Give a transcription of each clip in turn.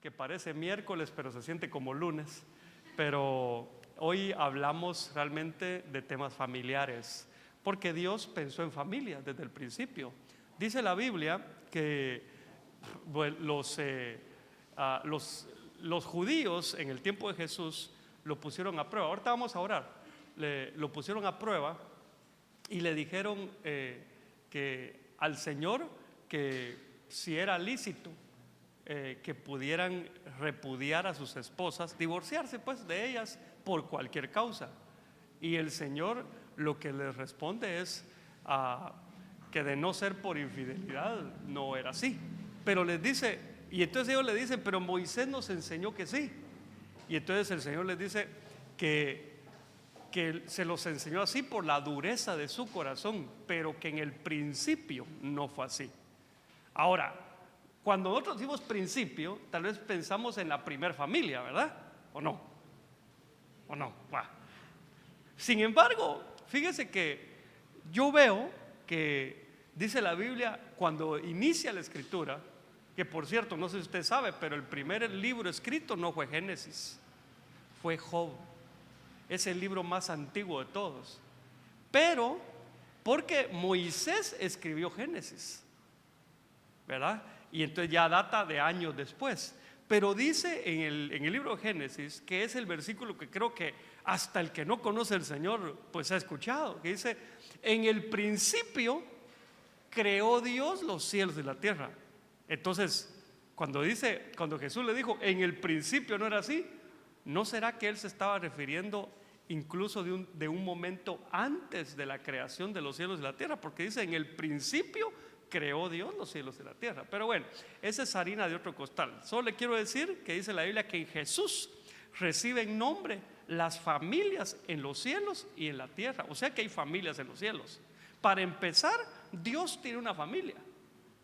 que parece miércoles, pero se siente como lunes. Pero hoy hablamos realmente de temas familiares, porque Dios pensó en familia desde el principio. Dice la Biblia que bueno, los judíos en el tiempo de Jesús lo pusieron a prueba. Ahorita vamos a orar. Lo pusieron a prueba y le dijeron que al Señor que si era lícito que pudieran repudiar a sus esposas, divorciarse pues de ellas por cualquier causa. Y el Señor lo que les responde es que de no ser por infidelidad no era así. Pero les dice, y entonces ellos le dicen, pero Moisés nos enseñó que sí. Y entonces el Señor les dice que se los enseñó así por la dureza de su corazón, pero que en el principio no fue así. Ahora, cuando nosotros decimos principio, tal vez pensamos en la primer familia, ¿verdad? ¿O no? ¿O no? Bah. Sin embargo, fíjese que yo veo que dice la Biblia, cuando inicia la escritura, que por cierto, no sé si usted sabe, pero el primer libro escrito no fue Génesis, fue Job. Es el libro más antiguo de todos. Pero, porque Moisés escribió Génesis, ¿verdad? Y entonces ya data de años después. Pero dice en el libro de Génesis, que es el versículo que creo que hasta el que no conoce al Señor pues ha escuchado, que dice: en el principio creó Dios los cielos y la tierra. Entonces, cuando Jesús le dijo en el principio no era así, ¿no será que él se estaba refiriendo incluso de un momento antes de la creación de los cielos y la tierra? Porque dice en el principio creó Dios los cielos y la tierra. Pero bueno, esa es harina de otro costal. Solo le quiero decir que dice la Biblia que en Jesús reciben nombre las familias en los cielos y en la tierra. O sea que hay familias en los cielos. Para empezar, Dios tiene una familia,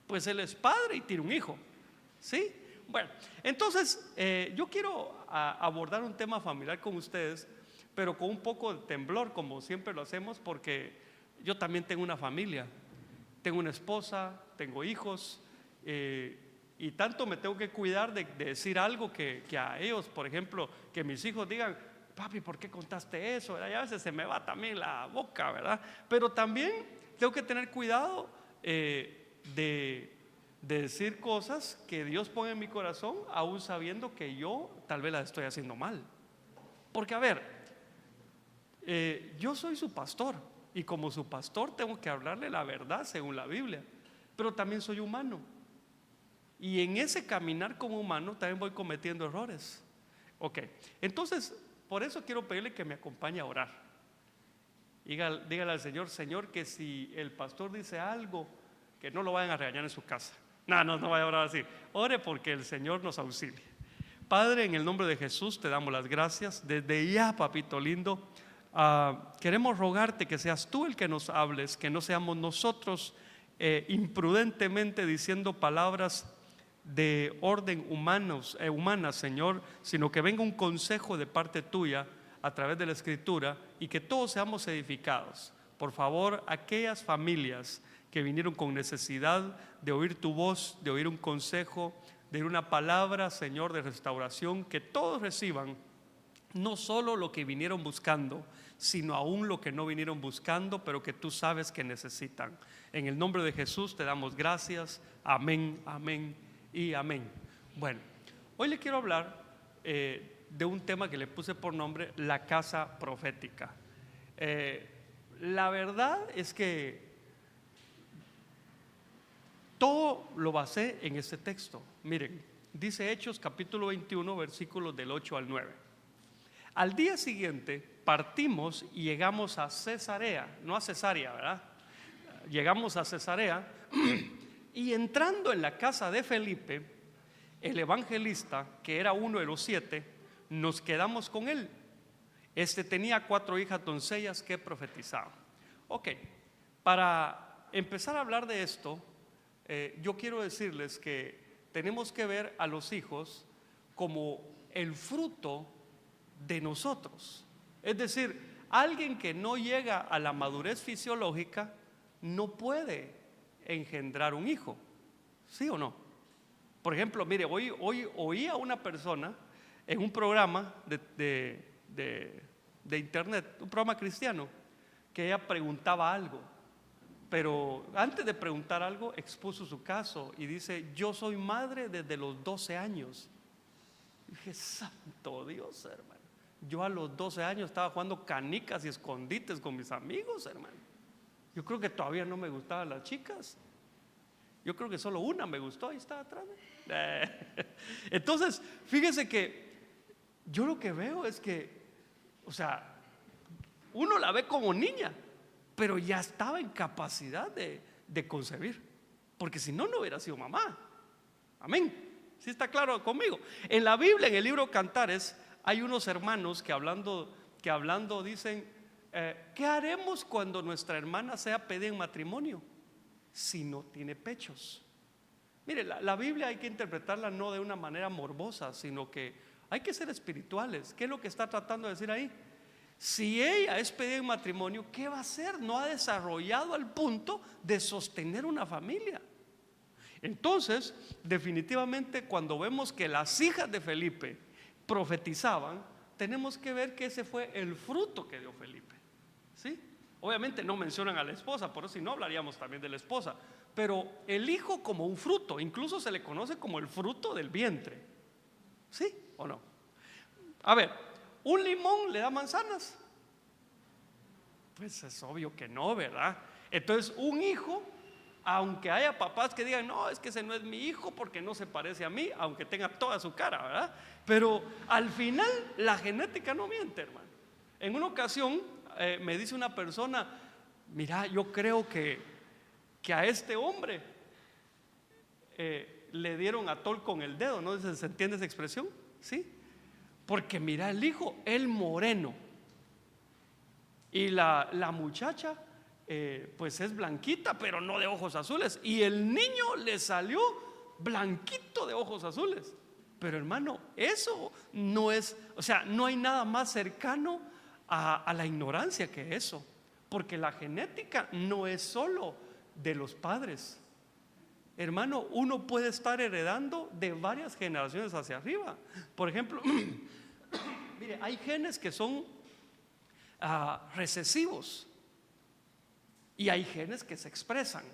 pues Él es padre y tiene un hijo, ¿sí? Bueno, entonces yo quiero abordar un tema familiar con ustedes, pero con un poco de temblor, como siempre lo hacemos, porque yo también tengo una familia. Tengo una esposa, tengo hijos, y tanto me tengo que cuidar de decir algo que a ellos, por ejemplo, que mis hijos digan: papi, ¿por qué contaste eso? Y a veces se me va también la boca, ¿verdad? Pero también tengo que tener cuidado de decir cosas que Dios pone en mi corazón, aún sabiendo que yo tal vez las estoy haciendo mal. Porque a ver, yo soy su pastor, y como su pastor tengo que hablarle la verdad según la Biblia, pero también soy humano, y en ese caminar como humano también voy cometiendo errores. Ok, entonces por eso quiero pedirle que me acompañe a orar. Dígale al Señor: Señor, que si el pastor dice algo, que no lo vayan a regañar en su casa. No vaya a orar así. Ore porque el Señor nos auxilie. Padre, en el nombre de Jesús te damos las gracias. Desde ya, papito lindo, queremos rogarte que seas tú el que nos hables, que no seamos nosotros imprudentemente diciendo palabras de orden humana, Señor, sino que venga un consejo de parte tuya a través de la Escritura, y que todos seamos edificados. Por favor, aquellas familias que vinieron con necesidad de oír tu voz, de oír un consejo, de oír una palabra, Señor, de restauración, que todos reciban no solo lo que vinieron buscando, sino aún lo que no vinieron buscando, pero que tú sabes que necesitan. En el nombre de Jesús te damos gracias. Amén, amén y amén. Bueno, hoy le quiero hablar de un tema que le puse por nombre: la casa profética. La verdad es que todo lo basé en este texto. Miren, dice Hechos capítulo 21, versículos del 8 al 9. Al día siguiente partimos y llegamos a Cesarea, no a Cesarea, ¿verdad? Llegamos a Cesarea y entrando en la casa de Felipe, el evangelista, que era uno de los 7, nos quedamos con él. Este tenía 4 hijas doncellas que profetizaban. Ok, para empezar a hablar de esto, yo quiero decirles que tenemos que ver a los hijos como el fruto de nosotros. Es decir, alguien que no llega a la madurez fisiológica no puede engendrar un hijo, ¿sí o no? Por ejemplo, mire, hoy oí a una persona en un programa de internet, un programa cristiano, que ella preguntaba algo, pero antes de preguntar algo expuso su caso y dice: yo soy madre desde los 12 años. Y dije: santo Dios, hermano, yo a los 12 años estaba jugando canicas y escondites con mis amigos, hermano. Yo creo que todavía no me gustaban las chicas. Yo creo que solo una me gustó, ahí está atrás. Entonces, fíjese que yo lo que veo es que, o sea, uno la ve como niña, pero ya estaba en capacidad de concebir, porque si no, no hubiera sido mamá. Amén. ¿Sí está claro conmigo? En la Biblia, en el libro Cantares, hay unos hermanos que hablando dicen: ¿qué haremos cuando nuestra hermana sea pedida en matrimonio si no tiene pechos? Mire, la Biblia hay que interpretarla no de una manera morbosa, sino que hay que ser espirituales. ¿Qué es lo que está tratando de decir ahí? Si ella es pedida en matrimonio, ¿qué va a hacer? No ha desarrollado al punto de sostener una familia. Entonces, definitivamente, cuando vemos que las hijas de Felipe profetizaban, tenemos que ver que ese fue el fruto que dio Felipe. ¿Sí? Obviamente no mencionan a la esposa, por eso si no hablaríamos también de la esposa, pero el hijo como un fruto, incluso se le conoce como el fruto del vientre. ¿Sí o no? A ver, ¿un limón le da manzanas? Pues es obvio que no, ¿verdad? Entonces, un hijo, aunque haya papás que digan: no, es que ese no es mi hijo porque no se parece a mí, aunque tenga toda su cara, ¿verdad? Pero al final la genética no miente, hermano. En una ocasión me dice una persona: mira, yo creo que a este hombre le dieron atol con el dedo. ¿No se entiende esa expresión? ¿Sí? Porque mira, el hijo, el moreno, y la muchacha pues es blanquita, pero no de ojos azules, y el niño le salió blanquito de ojos azules. Pero hermano, eso no es, o sea, no hay nada más cercano a la ignorancia que eso, porque la genética no es solo de los padres. Hermano, uno puede estar heredando de varias generaciones hacia arriba. Por ejemplo, mire, hay genes que son recesivos y hay genes que se expresan.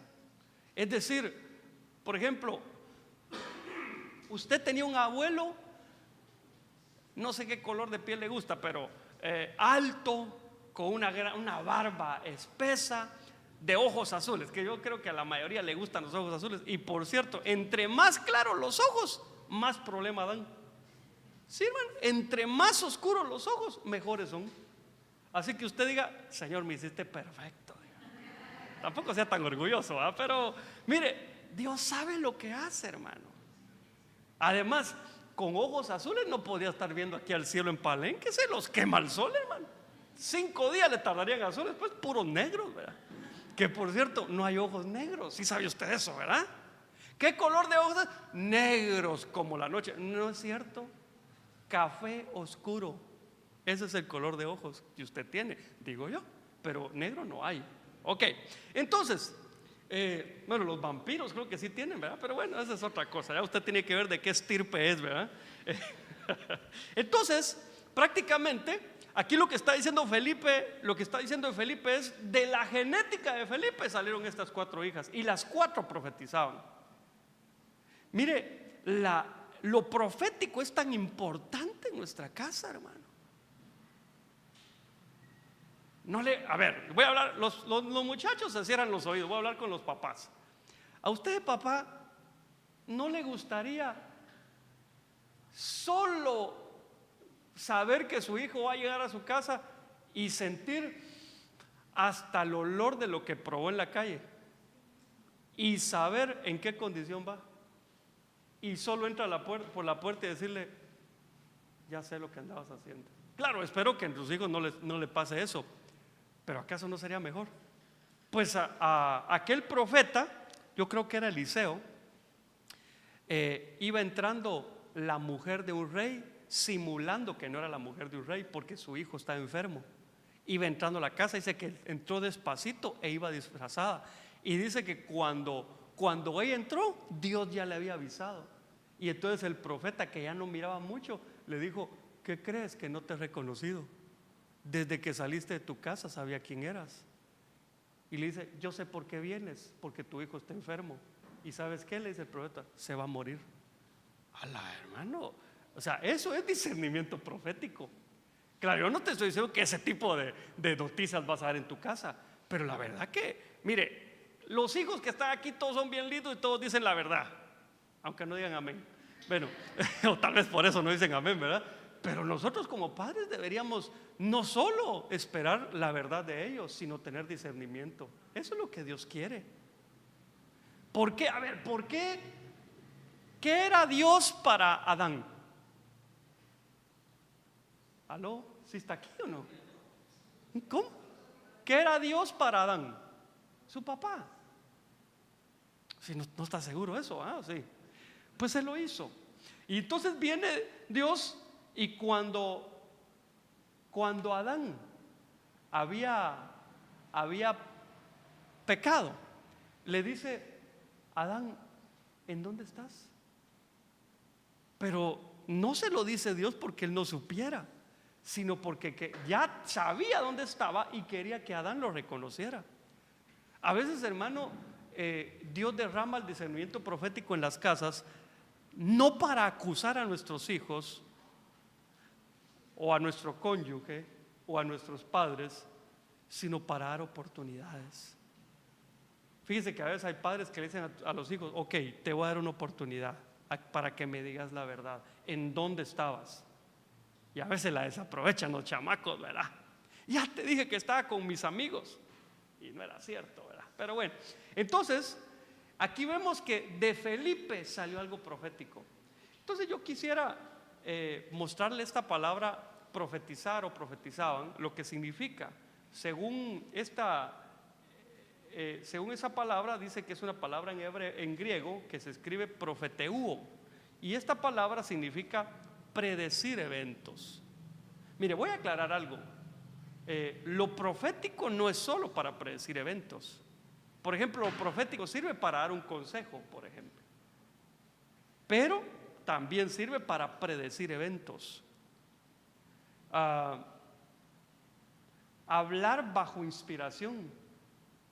Es decir, por ejemplo, usted tenía un abuelo, no sé qué color de piel le gusta, pero alto, con una barba espesa, de ojos azules, que yo creo que a la mayoría le gustan los ojos azules. Y por cierto, entre más claros los ojos, más problema dan. Sí, hermano, entre más oscuros los ojos, mejores son. Así que usted diga: Señor, me hiciste perfecto. Tampoco sea tan orgulloso, ¿verdad? Pero mire, Dios sabe lo que hace, hermano. Además, con ojos azules no podía estar viendo aquí al cielo en Palenque, se los quema el sol, hermano. 5 días le tardarían azules, pues puros negros, ¿verdad? Que por cierto, no hay ojos negros. Sí sabe usted eso, ¿verdad? ¿Qué color de ojos? Negros como la noche. No es cierto. Café oscuro. Ese es el color de ojos que usted tiene, digo yo. Pero negro no hay. Ok, entonces, bueno, los vampiros creo que sí tienen, ¿verdad? Pero bueno, esa es otra cosa. Ya usted tiene que ver de qué estirpe es, ¿verdad? Entonces, prácticamente aquí lo que está diciendo Felipe, es: de la genética de Felipe salieron estas 4 hijas y las 4 profetizaban. Mire, lo profético es tan importante en nuestra casa, hermano. A ver, voy a hablar, los muchachos se cierran los oídos, voy a hablar con los papás. ¿A usted, papá, no le gustaría solo saber que su hijo va a llegar a su casa y sentir hasta el olor de lo que probó en la calle y saber en qué condición va, y solo entra por la puerta y decirle: ya sé lo que andabas haciendo? Claro, espero que a tus hijos no le pase eso, pero ¿acaso no sería mejor? Pues a aquel profeta, yo creo que era Eliseo, iba entrando la mujer de un rey, simulando que no era la mujer de un rey porque su hijo estaba enfermo. Iba entrando a la casa, dice que entró despacito e iba disfrazada. Y dice que cuando ella entró, Dios ya le había avisado: Y entonces el profeta, que ya no miraba mucho, le dijo: ¿qué crees? Que no te he reconocido. Desde que saliste de tu casa sabía quién eras. Y le dice: yo sé por qué vienes, porque tu hijo está enfermo. ¿Y sabes qué? Le dice el profeta: se va a morir. ¡Hala, hermano! O sea, eso es discernimiento profético. Claro, yo no te estoy diciendo que ese tipo de noticias vas a ver en tu casa, pero la verdad que, mire, los hijos que están aquí todos son bien lindos y todos dicen la verdad, aunque no digan amén. Bueno, o tal vez por eso no dicen amén, ¿verdad? Pero nosotros como padres deberíamos no solo esperar la verdad de ellos, sino tener discernimiento. Eso es lo que Dios quiere. ¿Por qué? A ver, ¿por qué? ¿Qué era Dios para Adán? ¿Aló? ¿Sí está aquí o no? ¿Cómo? ¿Qué era Dios para Adán? Su papá. Si no, no está seguro de eso, ¿ah? Sí. Pues Él lo hizo. Y entonces viene Dios, y cuando Adán había pecado, le dice: Adán, ¿en dónde estás? Pero no se lo dice Dios porque Él no supiera, sino porque ya sabía dónde estaba y quería que Adán lo reconociera. A veces, hermano, Dios derrama el discernimiento profético en las casas, no para acusar a nuestros hijos o a nuestro cónyuge o a nuestros padres, sino para dar oportunidades. Fíjese que a veces hay padres que le dicen a los hijos: ok, te voy a dar una oportunidad para que me digas la verdad, ¿en dónde estabas? Y a veces la desaprovechan los chamacos, ¿verdad? Ya te dije que estaba con mis amigos, y no era cierto, ¿verdad? Pero bueno, entonces aquí vemos que de Felipe salió algo profético. Entonces yo quisiera mostrarle esta palabra profetizar o profetizaban, lo que significa. Según esa palabra, dice que es una palabra en griego que se escribe profeteuo, y esta palabra significa predecir eventos. Mire, voy a aclarar algo. Lo profético no es solo para predecir eventos. Por ejemplo, lo profético sirve para dar un consejo, por ejemplo, pero también sirve para predecir eventos. Hablar bajo inspiración.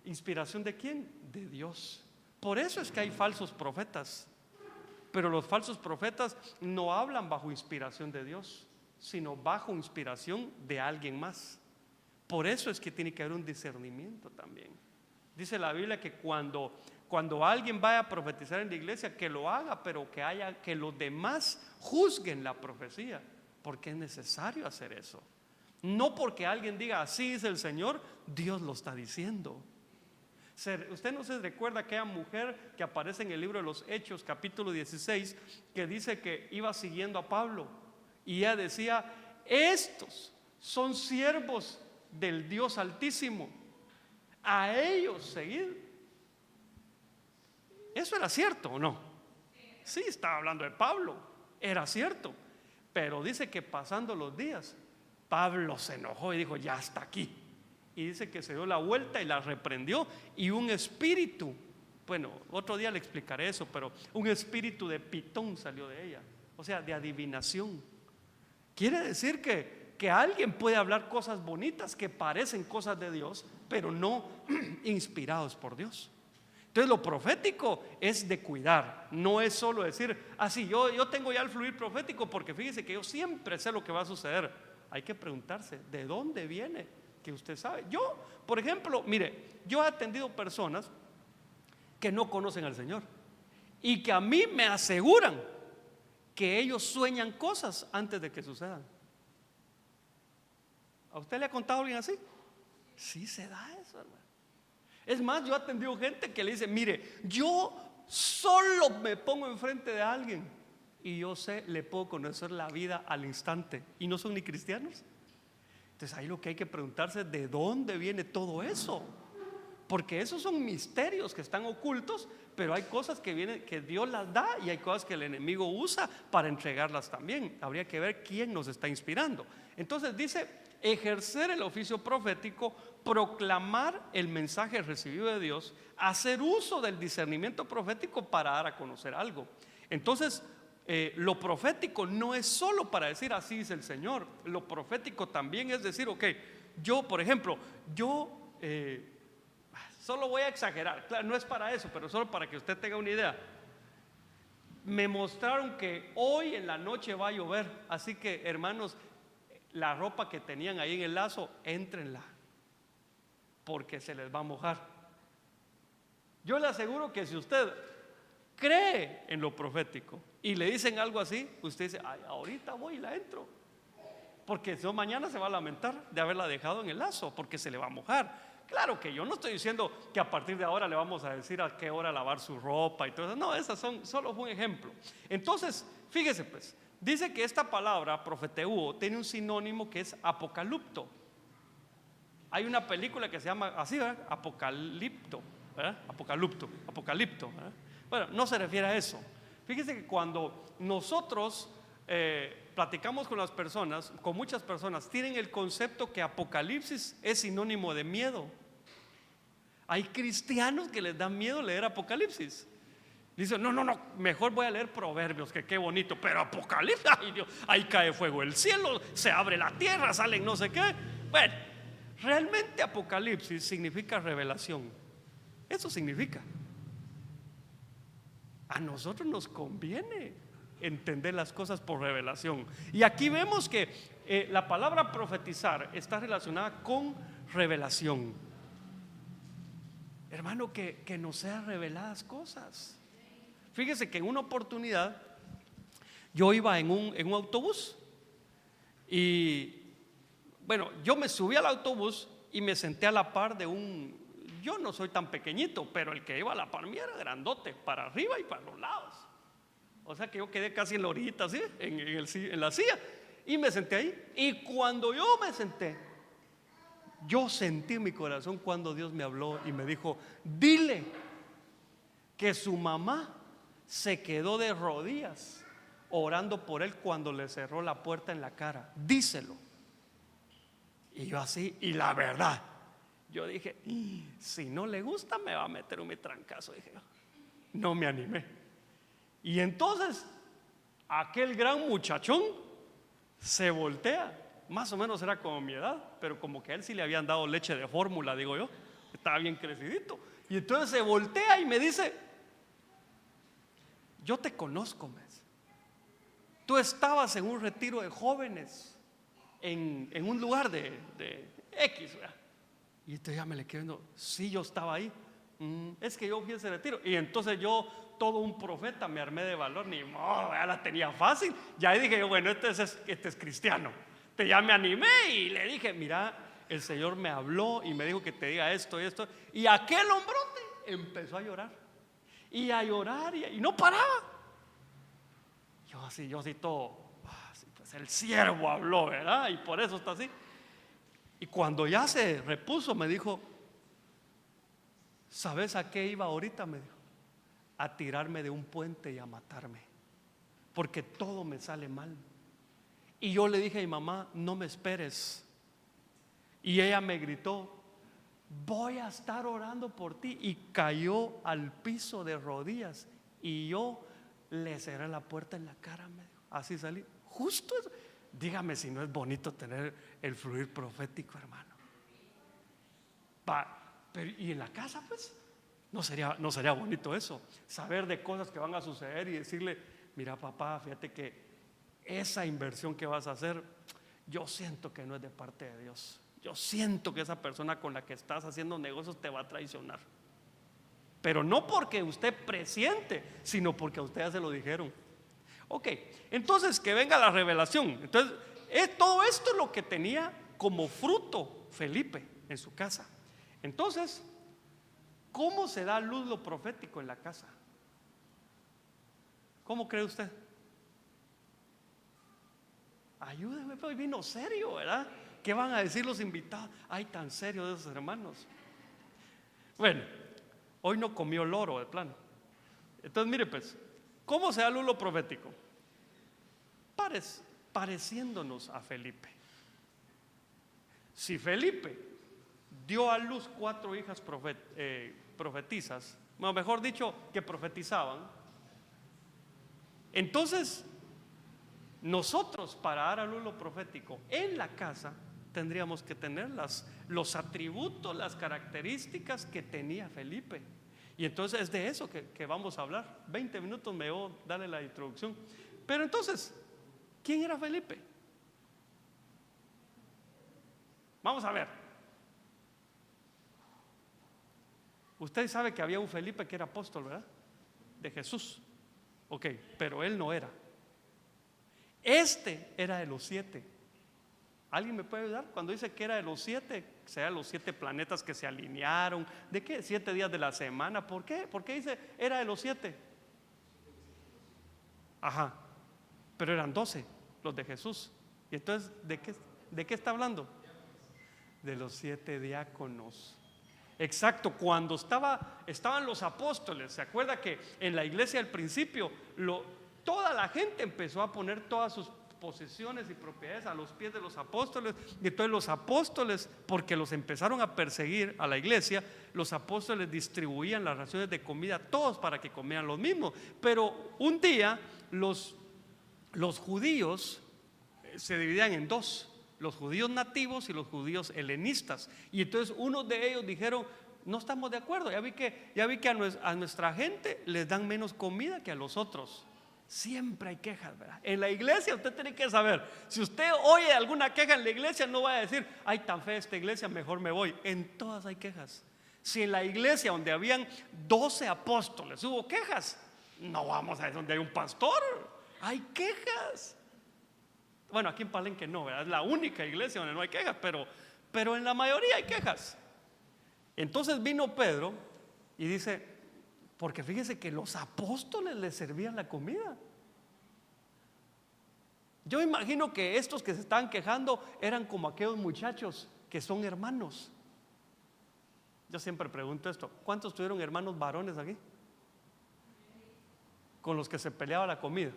¿Inspiración de quién? De Dios. Por eso es que hay falsos profetas. Pero los falsos profetas no hablan bajo inspiración de Dios, sino bajo inspiración de alguien más. Por eso es que tiene que haber un discernimiento también. Dice la Biblia que cuando alguien vaya a profetizar en la iglesia, que lo haga, pero que los demás juzguen la profecía, porque es necesario hacer eso. No porque alguien diga: así dice el Señor, Dios lo está diciendo. Usted no se recuerda aquella mujer que aparece en el libro de los Hechos, capítulo 16, que dice que iba siguiendo a Pablo, y ella decía: estos son siervos del Dios Altísimo, a ellos seguid. ¿Eso era cierto o no? Sí, estaba hablando de Pablo, era cierto. Pero dice que pasando los días, Pablo se enojó y dijo: ya hasta aquí. Y dice que se dio la vuelta y la reprendió, y un espíritu, bueno, otro día le explicaré eso, pero un espíritu de pitón salió de ella, o sea, de adivinación. Quiere decir que alguien puede hablar cosas bonitas que parecen cosas de Dios, pero no inspirados por Dios. Entonces lo profético es de cuidar, no es solo decir: así yo tengo ya el fluir profético porque fíjese que yo siempre sé lo que va a suceder. Hay que preguntarse: ¿de dónde viene? Que usted sabe. Yo, por ejemplo, mire, yo he atendido personas que no conocen al Señor y que a mí me aseguran que ellos sueñan cosas antes de que sucedan. ¿A usted le ha contado a alguien así? Sí, se da eso, hermano. Es más, yo he atendido gente que le dice: mire, yo solo me pongo enfrente de alguien y yo sé, le puedo conocer la vida al instante, y no son ni cristianos. Entonces ahí lo que hay que preguntarse es: ¿de dónde viene todo eso? Porque esos son misterios que están ocultos, pero hay cosas que vienen, que Dios las da, y hay cosas que el enemigo usa para entregarlas también. Habría que ver quién nos está inspirando. Entonces dice: ejercer el oficio profético, proclamar el mensaje recibido de Dios, hacer uso del discernimiento profético para dar a conocer algo. Entonces lo profético no es solo para decir así dice el Señor. Lo profético también es decir, ok, yo por ejemplo, solo voy a exagerar, claro, no es para eso, pero solo para que usted tenga una idea. Me mostraron que hoy en la noche va a llover, así que hermanos, la ropa que tenían ahí en el lazo, éntrenla, porque se les va a mojar. Yo le aseguro que si usted cree en lo profético y le dicen algo así, usted dice, ay, ahorita voy y la entro, porque si no mañana se va a lamentar de haberla dejado en el lazo, porque se le va a mojar. Claro que yo no estoy diciendo que a partir de ahora le vamos a decir a qué hora lavar su ropa y todo eso. No, esas son solo un ejemplo. Entonces, fíjese pues, dice que esta palabra profeteuo tiene un sinónimo que es apocalipto. Hay una película que se llama así, ¿verdad? Apocalipto, ¿verdad? Apocalipto, ¿verdad? Bueno, no se refiere a eso. Fíjese que cuando nosotros platicamos con las personas, con muchas personas, tienen el concepto que Apocalipsis es sinónimo de miedo. Hay cristianos que les da miedo leer Apocalipsis. Dicen, no, mejor voy a leer Proverbios, que qué bonito, pero Apocalipsis, ay Dios, ahí cae fuego del cielo, se abre la tierra, salen no sé qué. Bueno, realmente Apocalipsis significa revelación. Eso significa. A nosotros nos conviene entender las cosas por revelación. Y aquí vemos que la palabra profetizar está relacionada con revelación. Hermano, que nos sean reveladas cosas. Fíjese que en una oportunidad yo iba en un autobús y bueno, yo me subí al autobús y me senté a la par de yo no soy tan pequeñito, pero el que iba a la par mía era grandote, para arriba y para los lados. O sea que yo quedé casi en la orillita, así, en la silla, y me senté ahí. Y cuando yo me senté, yo sentí en mi corazón cuando Dios me habló y me dijo, dile que su mamá se quedó de rodillas orando por él cuando le cerró la puerta en la cara. Díselo. Y yo así, y la verdad, yo dije, si no le gusta me va a meter un trancazo. Dije yo, no me animé. Y entonces aquel gran muchachón se voltea, más o menos era como mi edad, pero como que a él sí le habían dado leche de fórmula, digo yo, estaba bien crecidito. Y entonces se voltea y me dice, yo te conozco, mes. Tú estabas en un retiro de jóvenes en un lugar de X, ¿verdad? Y entonces ya me le quedo viendo, sí, yo estaba ahí. Es que yo fui a ese retiro. Y entonces yo, todo un profeta, me armé de valor, ni modo, ya la tenía fácil. Ya dije yo, bueno, este es cristiano. Ya me animé y le dije, mira, el Señor me habló y me dijo que te diga esto y esto. Y aquel hombrote empezó a llorar. Y a llorar y no paraba. Yo así todo, pues el siervo habló, ¿verdad? Y por eso está así. Y cuando ya se repuso me dijo, ¿sabes a qué iba ahorita? Me dijo, a tirarme de un puente y a matarme, porque todo me sale mal. Y yo le dije a mi mamá, no me esperes. Y ella me gritó, voy a estar orando por ti. Y cayó al piso de rodillas y yo le cerré la puerta en la cara, me dijo. Así salí, justo eso. Dígame si no es bonito tener el fluir profético, hermano. Pero, y en la casa, pues, no sería bonito eso, saber de cosas que van a suceder y decirle, mira papá, fíjate que esa inversión que vas a hacer, yo siento que no es de parte de Dios. Yo siento que esa persona con la que estás haciendo negocios te va a traicionar. Pero no porque usted presiente, sino porque a usted ya se lo dijeron. Ok, entonces que venga la revelación. Entonces, todo esto es lo que tenía como fruto Felipe en su casa. Entonces, ¿cómo se da a luz lo profético en la casa? ¿Cómo cree usted? Ayúdeme, pues vino serio, ¿verdad? ¿Qué van a decir los invitados? Ay, tan serio de esos hermanos. Bueno, hoy no comió loro de plano. Entonces, mire pues, ¿cómo se da luz lo profético? Pareciéndonos a Felipe. Si Felipe dio a luz 4 hijas profetizas, bueno, mejor dicho, que profetizaban, Entonces, nosotros para dar a luz lo profético en la casa tendríamos que tener los atributos, las características que tenía Felipe. Y entonces es de eso que vamos a hablar. 20 minutos me voy a darle la introducción. Pero entonces, ¿quién era Felipe? Vamos a ver. Usted sabe que había un Felipe que era apóstol, ¿verdad? De Jesús. Ok, pero él no era. Este era de los 7. ¿Alguien me puede ayudar? Cuando dice que era de los 7, sea los 7 planetas que se alinearon. ¿De qué? 7 días de la semana. ¿Por qué? ¿Por qué dice era de los 7? Ajá. Pero eran 12 los de Jesús. Y entonces, ¿de qué está hablando? De los 7 diáconos. Exacto, cuando estaban los apóstoles. ¿Se acuerda que en la iglesia al principio toda la gente empezó a poner todas sus posesiones y propiedades a los pies de los apóstoles? Y entonces los apóstoles, porque los empezaron a perseguir a la iglesia, los apóstoles distribuían las raciones de comida a todos para que comieran los mismos. Pero un día los judíos se dividían en dos: los judíos nativos y los judíos helenistas. Y entonces unos de ellos dijeron: no estamos de acuerdo, ya vi que a nuestra gente les dan menos comida que a los otros. Siempre hay quejas, ¿verdad? En la iglesia usted tiene que saber, si usted oye alguna queja en la iglesia, no va a decir: ay, tan fea esta iglesia, mejor me voy. En todas hay quejas. Si en la iglesia donde habían 12 apóstoles hubo quejas, no vamos a decir donde hay un pastor. Hay quejas. Bueno, aquí en Palenque no, ¿verdad? Es la única iglesia donde no hay quejas, pero en la mayoría hay quejas. Entonces vino Pedro y dice: porque fíjese que los apóstoles les servían la comida. Yo imagino que estos que se estaban quejando eran como aquellos muchachos que son hermanos. Yo siempre pregunto esto: ¿cuántos tuvieron hermanos varones aquí? Con los que se peleaba la comida.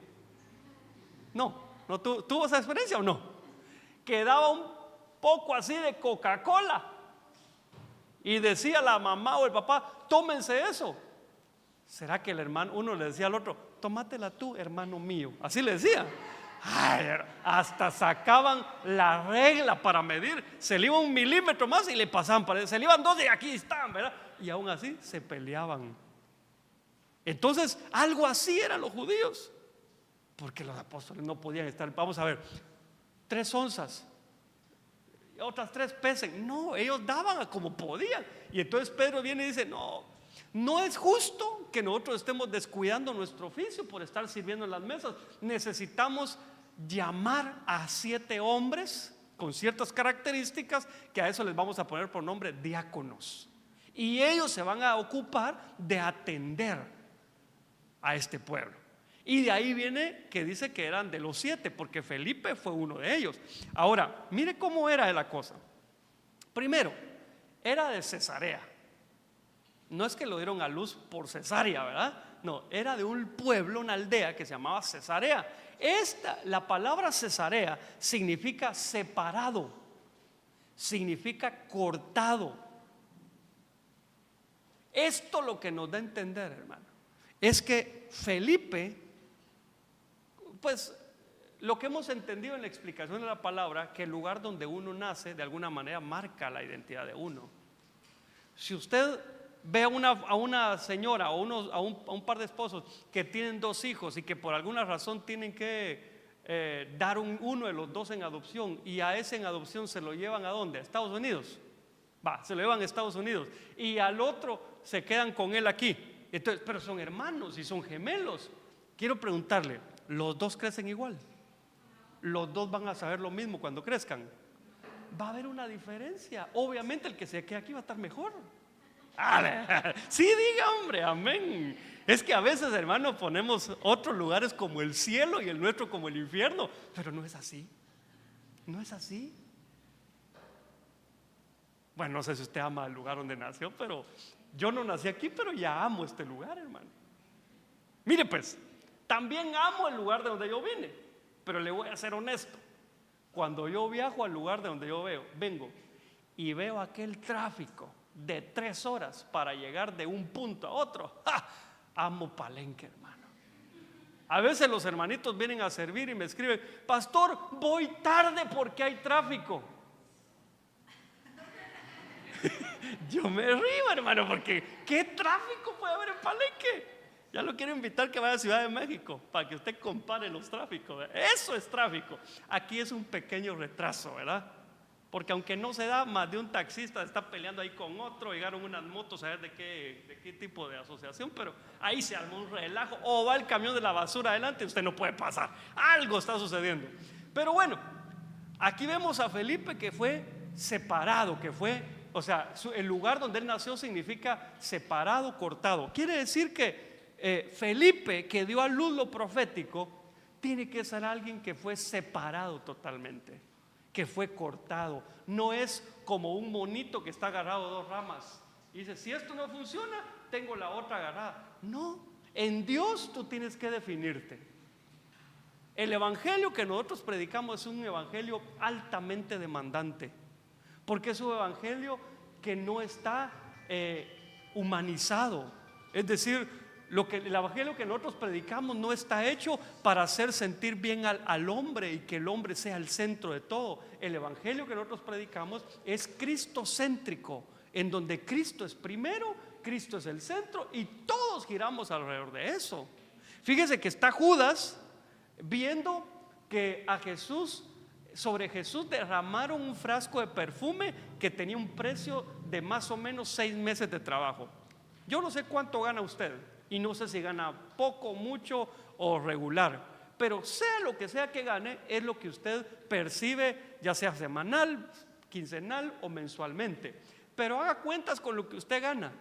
No tuvo esa experiencia o no. Quedaba un poco así de Coca-Cola y decía la mamá o el papá: tómense eso. ¿Será que el hermano, uno le decía al otro: tómatela tú, hermano mío? Así le decía. Ay, hasta sacaban la regla para medir. Se le iba 1 milímetro más y le pasaban, se le iban 2 y aquí están, ¿verdad? Y aún así se peleaban. Entonces algo así eran los judíos, porque los apóstoles no podían estar. Vamos a ver, 3 onzas, otras 3 pesen. No, ellos daban a como podían. Y entonces Pedro viene y dice: no es justo que nosotros estemos descuidando nuestro oficio por estar sirviendo en las mesas. Necesitamos llamar a 7 hombres con ciertas características, que a eso les vamos a poner por nombre diáconos, y ellos se van a ocupar de atender a este pueblo. Y de ahí viene que dice que eran de los 7, porque Felipe fue uno de ellos. Ahora, mire cómo era la cosa. Primero, era de Cesarea. No es que lo dieron a luz por cesárea, ¿verdad? No, era de un pueblo, una aldea que se llamaba Cesarea. La palabra Cesarea significa separado, significa cortado. Esto lo que nos da a entender, hermano, es que Felipe, pues lo que hemos entendido en la explicación de la palabra, que el lugar donde uno nace de alguna manera marca la identidad de uno. Si usted ve a una señora o a un par de esposos que tienen 2 hijos y que por alguna razón tienen que dar uno de los 2 en adopción, y a ese en adopción se lo llevan ¿a dónde? ¿A Estados Unidos? Se lo llevan a Estados Unidos, y al otro se quedan con él aquí. Entonces, pero son hermanos y son gemelos. Quiero preguntarle: ¿los 2 crecen igual? ¿Los 2 van a saber lo mismo cuando crezcan? Va a haber una diferencia. Obviamente el que se quede aquí va a estar mejor. Sí, diga, hombre, amén. Es que a veces, hermano, ponemos otros lugares como el cielo y el nuestro como el infierno, pero no es así. No es así. Bueno, no sé si usted ama el lugar donde nació, pero yo no nací aquí, pero ya amo este lugar, hermano. Mire, pues, también amo el lugar de donde yo vine, pero le voy a ser honesto. Cuando yo viajo al lugar de donde yo vengo y veo aquel tráfico de 3 horas para llegar de un punto a otro, amo Palenque, hermano. A veces los hermanitos vienen a servir y me escriben: pastor, voy tarde porque hay tráfico. Yo me río, hermano, porque ¿qué tráfico puede haber en Palenque? Ya lo quiero invitar que vaya a Ciudad de México para que usted compare los tráficos, ¿verdad? Eso es tráfico. Aquí es un pequeño retraso, ¿verdad? Porque aunque no se da, más de un taxista está peleando ahí con otro. Llegaron unas motos a ver de qué tipo de asociación, pero ahí se armó un relajo. O va el camión de la basura adelante, usted no puede pasar. Algo está sucediendo. Pero bueno, aquí vemos a Felipe que fue separado, o sea, el lugar donde él nació significa separado, cortado. Quiere decir que Felipe, que dio a luz lo profético, tiene que ser alguien que fue separado totalmente, que fue cortado. No es como un monito que está agarrado a dos ramas y dice: si esto no funciona, tengo la otra agarrada. No, en Dios tú tienes que definirte. El evangelio que nosotros predicamos es un evangelio altamente demandante, porque es un evangelio que no está humanizado. Es decir, el evangelio que nosotros predicamos no está hecho para hacer sentir bien al hombre y que el hombre sea el centro de todo. El evangelio que nosotros predicamos es cristocéntrico, en donde Cristo es primero, Cristo es el centro y todos giramos alrededor de eso. Fíjese que está Judas viendo que sobre Jesús derramaron un frasco de perfume que tenía un precio de más o menos 6 meses de trabajo. Yo no sé cuánto gana usted y no sé si gana poco, mucho o regular, pero sea lo que sea que gane, es lo que usted percibe, ya sea semanal, quincenal o mensualmente. Pero haga cuentas con lo que usted gana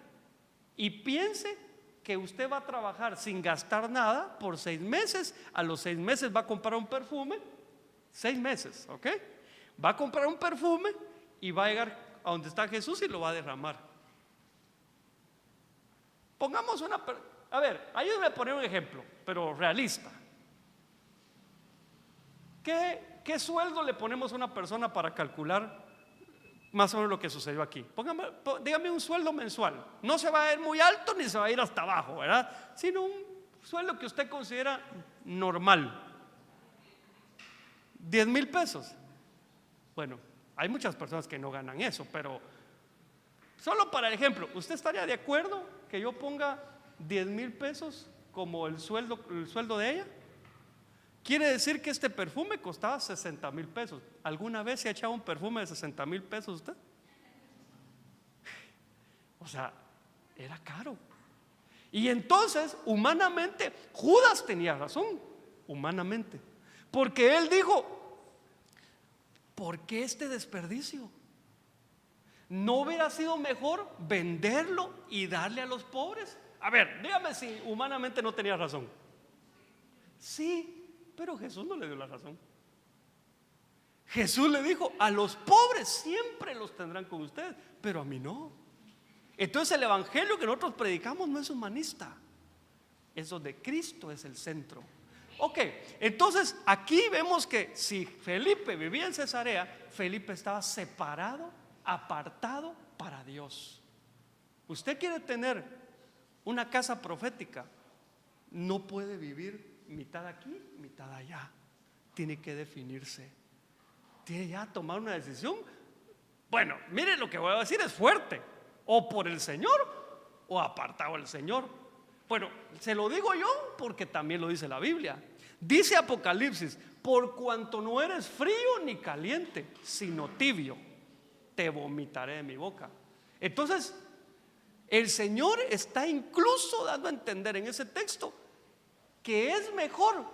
y piense que usted va a trabajar sin gastar nada por 6 meses. A los 6 meses va a comprar un perfume. 6 meses, ¿ok? Va a comprar un perfume y va a llegar a donde está Jesús y lo va a derramar. Pongamos a ver, ayúdame a poner un ejemplo, pero realista. ¿Qué sueldo le ponemos a una persona para calcular más o menos lo que sucedió aquí? Dígame un sueldo mensual. No se va a ir muy alto ni se va a ir hasta abajo, ¿verdad? Sino un sueldo que usted considera normal. 10,000 pesos. Bueno, hay muchas personas que no ganan eso, pero solo para el ejemplo, ¿usted estaría de acuerdo que yo ponga 10,000 pesos como el sueldo de ella? Quiere decir que este perfume costaba 60,000 pesos. ¿Alguna vez se ha echado un perfume de 60,000 pesos usted? O sea, era caro. Y entonces, humanamente, Judas tenía razón, humanamente, porque él dijo: ¿por qué este desperdicio? ¿No hubiera sido mejor venderlo y darle a los pobres? A ver, dígame si humanamente no tenía razón. Sí, pero Jesús no le dio la razón. Jesús le dijo: a los pobres siempre los tendrán con ustedes, pero a mí no. Entonces el evangelio que nosotros predicamos no es humanista, eso de Cristo es el centro. Ok, entonces aquí vemos que si Felipe vivía en Cesarea, Felipe estaba separado, apartado para Dios. Usted quiere tener una casa profética, no puede vivir mitad aquí, mitad allá. Tiene que definirse, tiene ya que tomar una decisión. Bueno, mire, lo que voy a decir es fuerte: o por el Señor o apartado del Señor. Bueno, se lo digo yo porque también lo dice la Biblia. Dice Apocalipsis: por cuanto no eres frío ni caliente, sino tibio, te vomitaré de mi boca. Entonces, el Señor está incluso dando a entender en ese texto que es mejor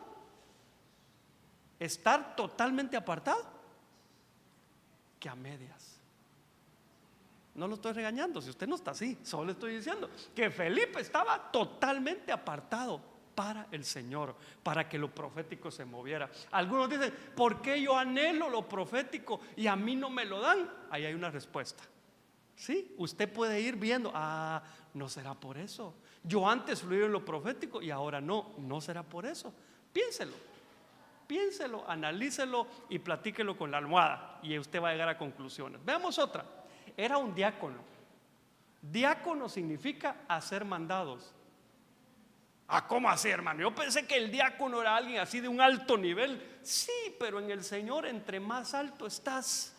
estar totalmente apartado que a medias. No lo estoy regañando, si usted no está así, solo le estoy diciendo que Felipe estaba totalmente apartado para el Señor, para que lo profético se moviera. Algunos dicen: ¿por qué yo anhelo lo profético y a mí no me lo dan? Ahí hay una respuesta. Sí, usted puede ir viendo: no será por eso. Yo antes fluí en lo profético y ahora no será por eso. Piénselo, analícelo y platíquelo con la almohada y usted va a llegar a conclusiones. Veamos otra. Era un diácono. Diácono significa hacer mandados. Ah, ¿cómo así, hermano? Yo pensé que el diácono era alguien así de un alto nivel. Sí, pero en el Señor, entre más alto estás,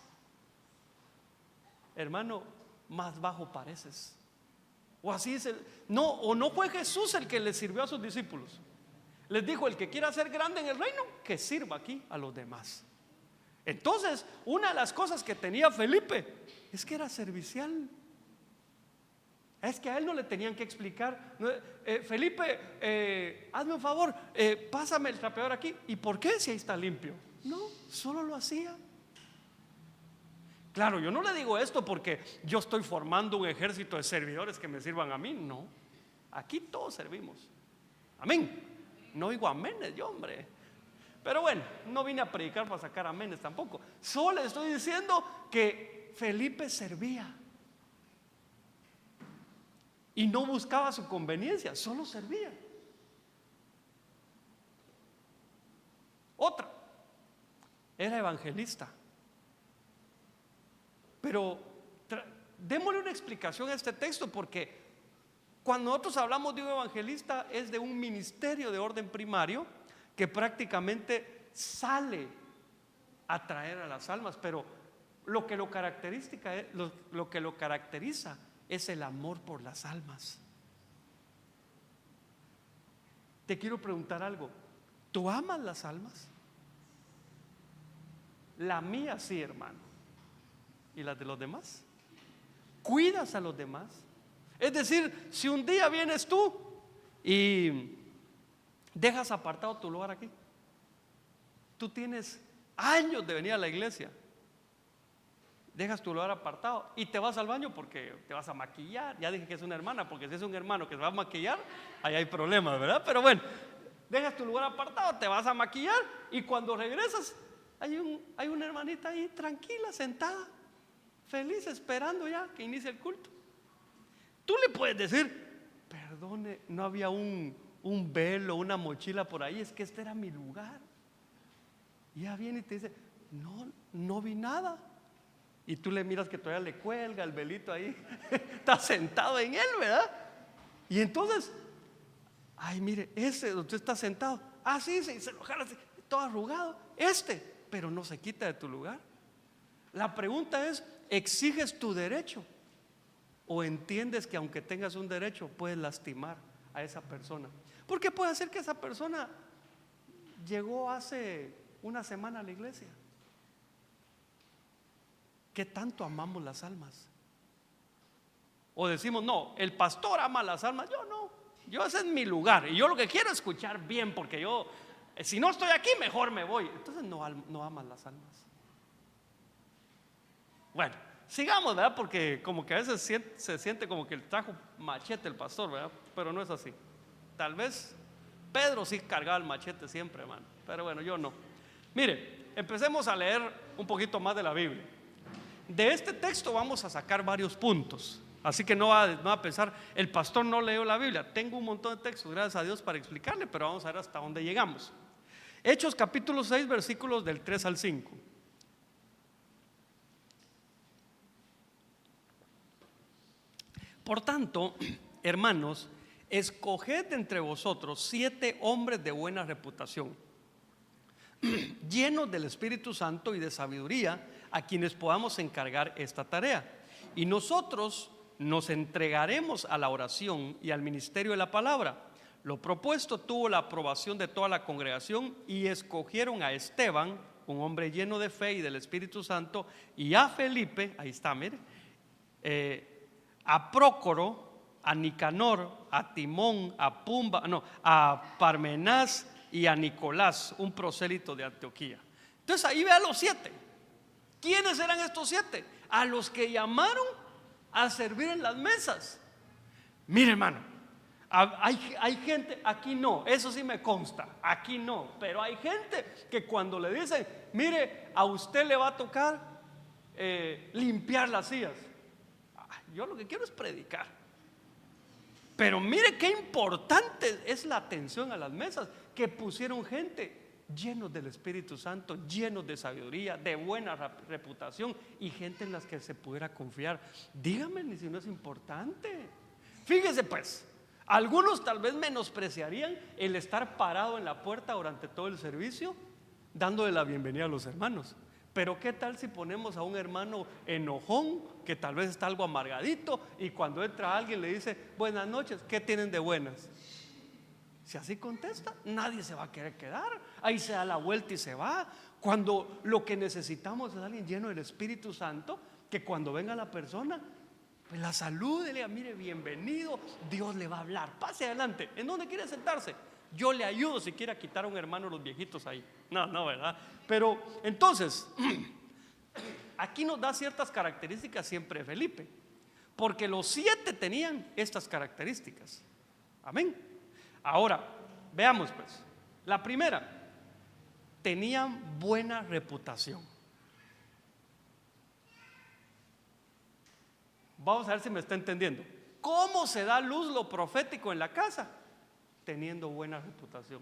hermano, más bajo pareces. O así es no, o no fue Jesús el que le sirvió a sus discípulos. Les dijo: el que quiera ser grande en el reino, que sirva aquí a los demás. Entonces, una de las cosas que tenía Felipe es que era servicial. Es que a él no le tenían que explicar: Felipe, hazme un favor, pásame el trapeador aquí. ¿Y por qué si ahí está limpio? No, solo lo hacía. Claro, yo no le digo esto porque yo estoy formando un ejército de servidores que me sirvan a mí. No, aquí todos servimos. Amén. No digo aménes yo, hombre. Pero bueno, no vine a predicar para sacar aménes tampoco. Solo le estoy diciendo que Felipe servía y no buscaba su conveniencia, solo servía. Otra, era evangelista. Pero démosle una explicación a este texto, porque cuando nosotros hablamos de un evangelista es de un ministerio de orden primario que prácticamente sale a traer a las almas, pero lo que lo caracteriza es el amor por las almas. Te quiero preguntar algo: ¿tú amas las almas? La mía sí, hermano. ¿Y las de los demás? ¿Cuidas a los demás? Es decir, si un día vienes tú y dejas apartado tu lugar aquí, tú tienes años de venir a la iglesia, dejas tu lugar apartado y te vas al baño porque te vas a maquillar. Ya dije que es una hermana, porque si es un hermano que se va a maquillar, ahí hay problemas, ¿verdad? Pero bueno, dejas tu lugar apartado, te vas a maquillar y cuando regresas hay una hermanita ahí tranquila, sentada, feliz, esperando ya que inicie el culto. Tú le puedes decir: perdone, no había un velo, una mochila por ahí, es que este era mi lugar. Y ella viene y te dice: no vi nada. Y tú le miras que todavía le cuelga el velito ahí, está sentado en él, ¿verdad? Y entonces, ay, mire, ese donde usted está sentado, sí, se lo jala así, todo arrugado, pero no se quita de tu lugar. La pregunta es: ¿exiges tu derecho o entiendes que aunque tengas un derecho puedes lastimar a esa persona? Porque puede ser que esa persona llegó hace una semana a la iglesia. ¿Qué tanto amamos las almas? O decimos: no, el pastor ama las almas. Yo no, yo ese es mi lugar y yo lo que quiero es escuchar bien, porque yo, si no estoy aquí, mejor me voy. Entonces no amas las almas. Bueno, sigamos, ¿verdad? Porque como que a veces se siente como que trajo machete el pastor, ¿verdad? Pero no es así. Tal vez Pedro sí cargaba el machete siempre, hermano, pero bueno, yo no. Mire, empecemos a leer un poquito más de la Biblia. De este texto vamos a sacar varios puntos. Así que no va a pensar: el pastor no leyó la Biblia. Tengo un montón de textos, gracias a Dios, para explicarle, pero vamos a ver hasta dónde llegamos. Hechos capítulo 6, versículos del 3 al 5. Por tanto, hermanos, escoged de entre vosotros 7 hombres de buena reputación, llenos del Espíritu Santo y de sabiduría, a quienes podamos encargar esta tarea. Y nosotros nos entregaremos a la oración y al ministerio de la palabra. Lo propuesto tuvo la aprobación de toda la congregación, y escogieron a Esteban, un hombre lleno de fe y del Espíritu Santo, y a Felipe, ahí está, mire, a Prócoro, a Nicanor, a Timón, a Parmenás y a Nicolás, un prosélito de Antioquía. Entonces ahí ve a los 7. ¿Quiénes eran estos 7? A los que llamaron a servir en las mesas. Mire, hermano, hay gente, aquí no, eso sí me consta, aquí no, pero hay gente que cuando le dicen: mire, a usted le va a tocar limpiar las sillas, yo lo que quiero es predicar. Pero mire qué importante es la atención a las mesas, que pusieron gente llenos del Espíritu Santo, llenos de sabiduría, de buena reputación, y gente en las que se pudiera confiar. Dígame si no es importante. Fíjese pues, Algunos tal vez menospreciarían el estar parado en la puerta durante todo el servicio, dándole la bienvenida a los hermanos. Pero ¿qué tal si ponemos a un hermano enojón, que tal vez está algo amargadito, y cuando entra alguien le dice buenas noches, ¿qué tienen de buenas? Si así contesta, nadie se va a querer quedar. Ahí se da la vuelta y se va. Cuando lo que necesitamos es alguien lleno del Espíritu Santo, que cuando venga la persona, pues la salude, le diga, mire, bienvenido, Dios le va a hablar, pase adelante. ¿En dónde quiere sentarse? Yo le ayudo si quiere quitar a un hermano los viejitos ahí. No, ¿verdad? Pero entonces, aquí nos da ciertas características siempre Felipe, porque los 7 tenían estas características. Amén. Ahora, veamos pues. La primera, tenían buena reputación. Vamos a ver si me está entendiendo. ¿Cómo se da luz lo profético en la casa? Teniendo buena reputación.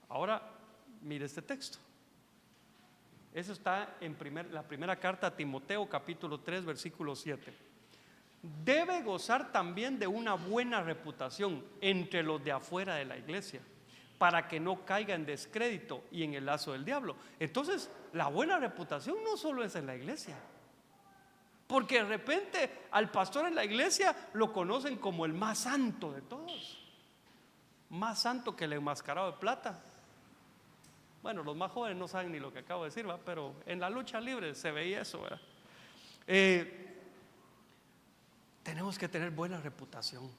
Ahora, mire este texto. Eso está en la primera carta a Timoteo, capítulo 3, versículo 7. Debe gozar también de una buena reputación entre los de afuera de la iglesia, para que no caiga en descrédito y en el lazo del diablo. Entonces, la buena reputación no solo es en la iglesia, porque de repente al pastor en la iglesia lo conocen como el más santo de todos, más santo que el enmascarado de plata. Bueno, los más jóvenes no saben ni lo que acabo de decir, ¿va? Pero en la lucha libre se veía eso, ¿verdad? Tenemos que tener buena reputación.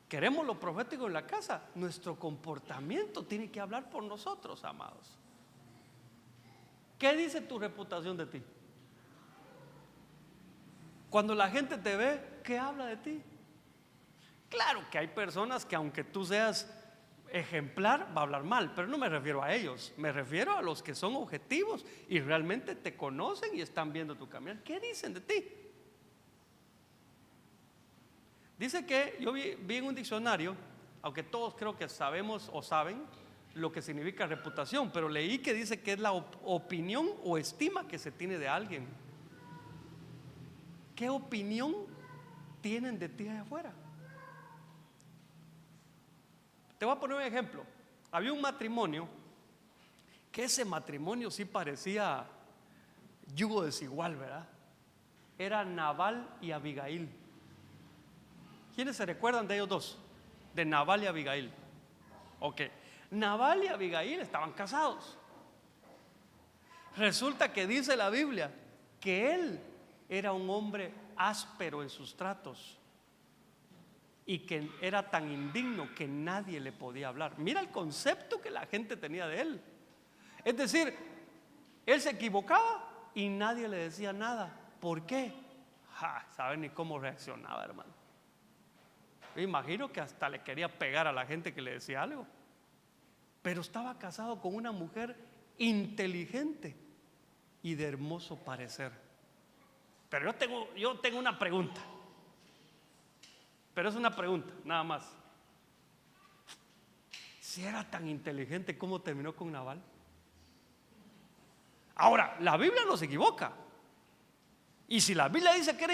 Queremos lo profético en la casa, nuestro comportamiento tiene que hablar por nosotros, amados. ¿Qué dice tu reputación de ti? Cuando la gente te ve, ¿qué habla de ti? Claro que hay personas que aunque tú seas ejemplar, va a hablar mal, pero no me refiero a ellos, me refiero a los que son objetivos y realmente te conocen y están viendo tu caminar. ¿Qué dicen de ti? Dice que yo vi en un diccionario, aunque todos creo que sabemos o saben lo que significa reputación, pero leí que dice que es la opinión o estima que se tiene de alguien. ¿Qué opinión tienen de ti allá afuera? Te voy a poner un ejemplo. Había un matrimonio que ese matrimonio sí parecía yugo desigual, ¿verdad? Era Nabal y Abigail. ¿Quiénes se recuerdan de ellos dos? De Nabal y Abigail. Ok. Nabal y Abigail estaban casados. Resulta que dice la Biblia que él era un hombre áspero en sus tratos y que era tan indigno que nadie le podía hablar. Mira el concepto que la gente tenía de él. Es decir, él se equivocaba y nadie le decía nada. ¿Por qué? ¿Saben ni cómo reaccionaba, hermano? Me imagino que hasta le quería pegar a la gente que le decía algo. Pero estaba casado con una mujer inteligente y de hermoso parecer. Pero yo tengo una pregunta. Pero es una pregunta, nada más. Si era tan inteligente, ¿cómo terminó con Nabal? Ahora, la Biblia no se equivoca. Y si la Biblia dice que era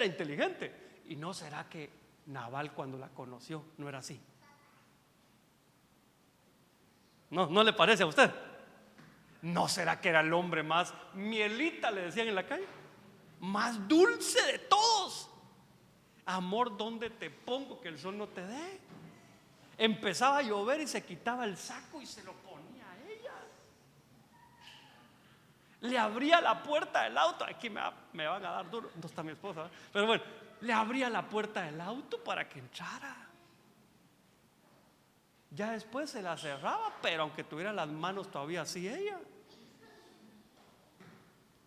inteligente. ¿Y no será que Nabal cuando la conoció no era así? ¿No le parece a usted? ¿No será que era el hombre más mielita, le decían en la calle? Más dulce de todos. Amor, ¿dónde te pongo que el sol no te dé? Empezaba a llover y se quitaba el saco y se lo ponía a ella. Le abría la puerta del auto. Aquí me van a dar duro. No está mi esposa, ¿verdad? Pero bueno, le abría la puerta del auto para que entrara. Ya después se la cerraba, pero aunque tuviera las manos todavía así ella.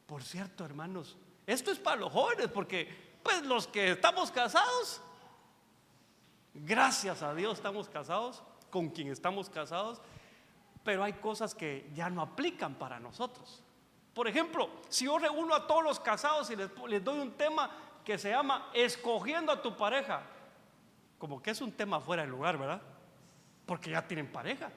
Por cierto, hermanos, esto es para los jóvenes, porque pues los que estamos casados, gracias a Dios estamos casados con quien estamos casados, pero hay cosas que ya no aplican para nosotros. Por ejemplo, si yo reúno a todos los casados y les doy un tema que se llama escogiendo a tu pareja, como que es un tema fuera de lugar, ¿verdad? Porque ya tienen pareja.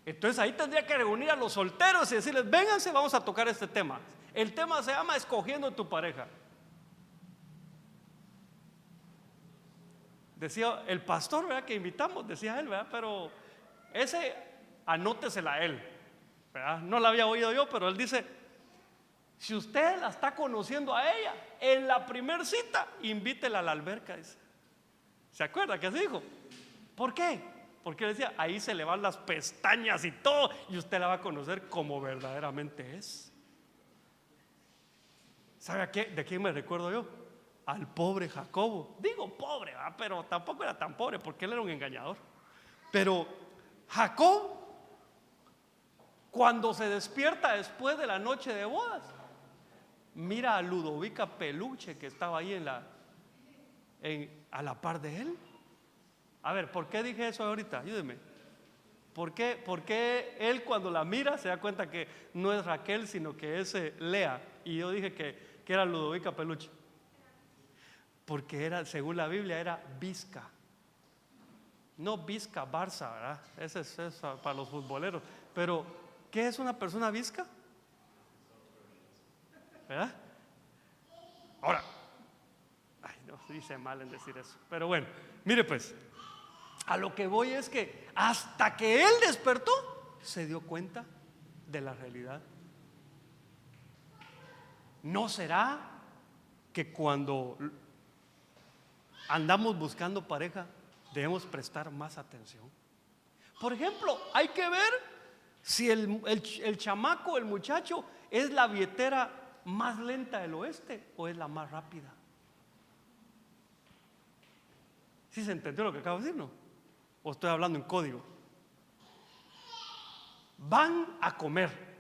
Entonces ahí tendría que reunir a los solteros y decirles, vénganse, vamos a tocar este tema. El tema se llama escogiendo tu pareja. Decía el pastor, ¿verdad?, que invitamos, decía él, ¿verdad? Pero ese, anótesela a él, ¿verdad? No la había oído yo, pero él dice: si usted la está conociendo a ella, en la primer cita, invítela a la alberca, dice. ¿Se acuerda que así dijo? ¿Por qué? Porque decía, ahí se le van las pestañas y todo, y usted la va a conocer como verdaderamente es. ¿Sabe a qué? ¿De quién me recuerdo yo? Al pobre Jacobo. Digo pobre, ¿verdad?, pero tampoco era tan pobre, porque él era un engañador. Pero Jacob, cuando se despierta después de la noche de bodas, mira a Ludovica Peluche, que estaba ahí a la par de él. A ver, ¿por qué dije eso ahorita? Ayúdeme. ¿Por qué él, cuando la mira, se da cuenta que no es Raquel, sino que es Lea? Y yo dije que era Ludovica Peluche. Porque era, según la Biblia, era Vizca. No Vizca Barça, ¿verdad? Ese es para los futboleros. Pero, ¿qué es una persona Vizca? ¿Verdad? Ahora, ay, no, hice mal en decir eso. Pero bueno, mire pues, a lo que voy es que hasta que él despertó, se dio cuenta de la realidad. ¿No será que cuando andamos buscando pareja debemos prestar más atención? Por ejemplo, hay que ver si el chamaco, el muchacho, es la billetera más lenta del oeste o es la más rápida. ¿Sí se entendió lo que acabo de decir, no? ¿O estoy hablando en código? Van a comer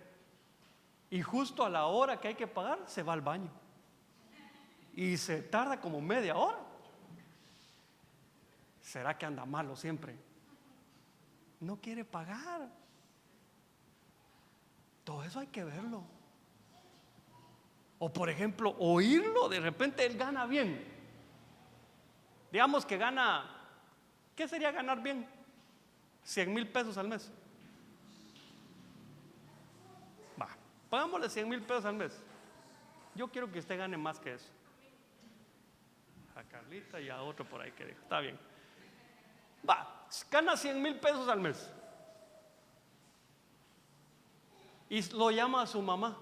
y justo a la hora que hay que pagar se va al baño y se tarda como media hora. ¿Será que anda malo siempre? No quiere pagar. Todo eso hay que verlo. O por ejemplo, oírlo, de repente él gana bien. Digamos que gana, ¿qué sería ganar bien? 100,000 pesos al mes. Va, pagámosle 100,000 pesos al mes. Yo quiero que usted gane más que eso. A Carlita y a otro por ahí que dijo, está bien. Va, gana 100,000 pesos al mes. Y lo llama a su mamá: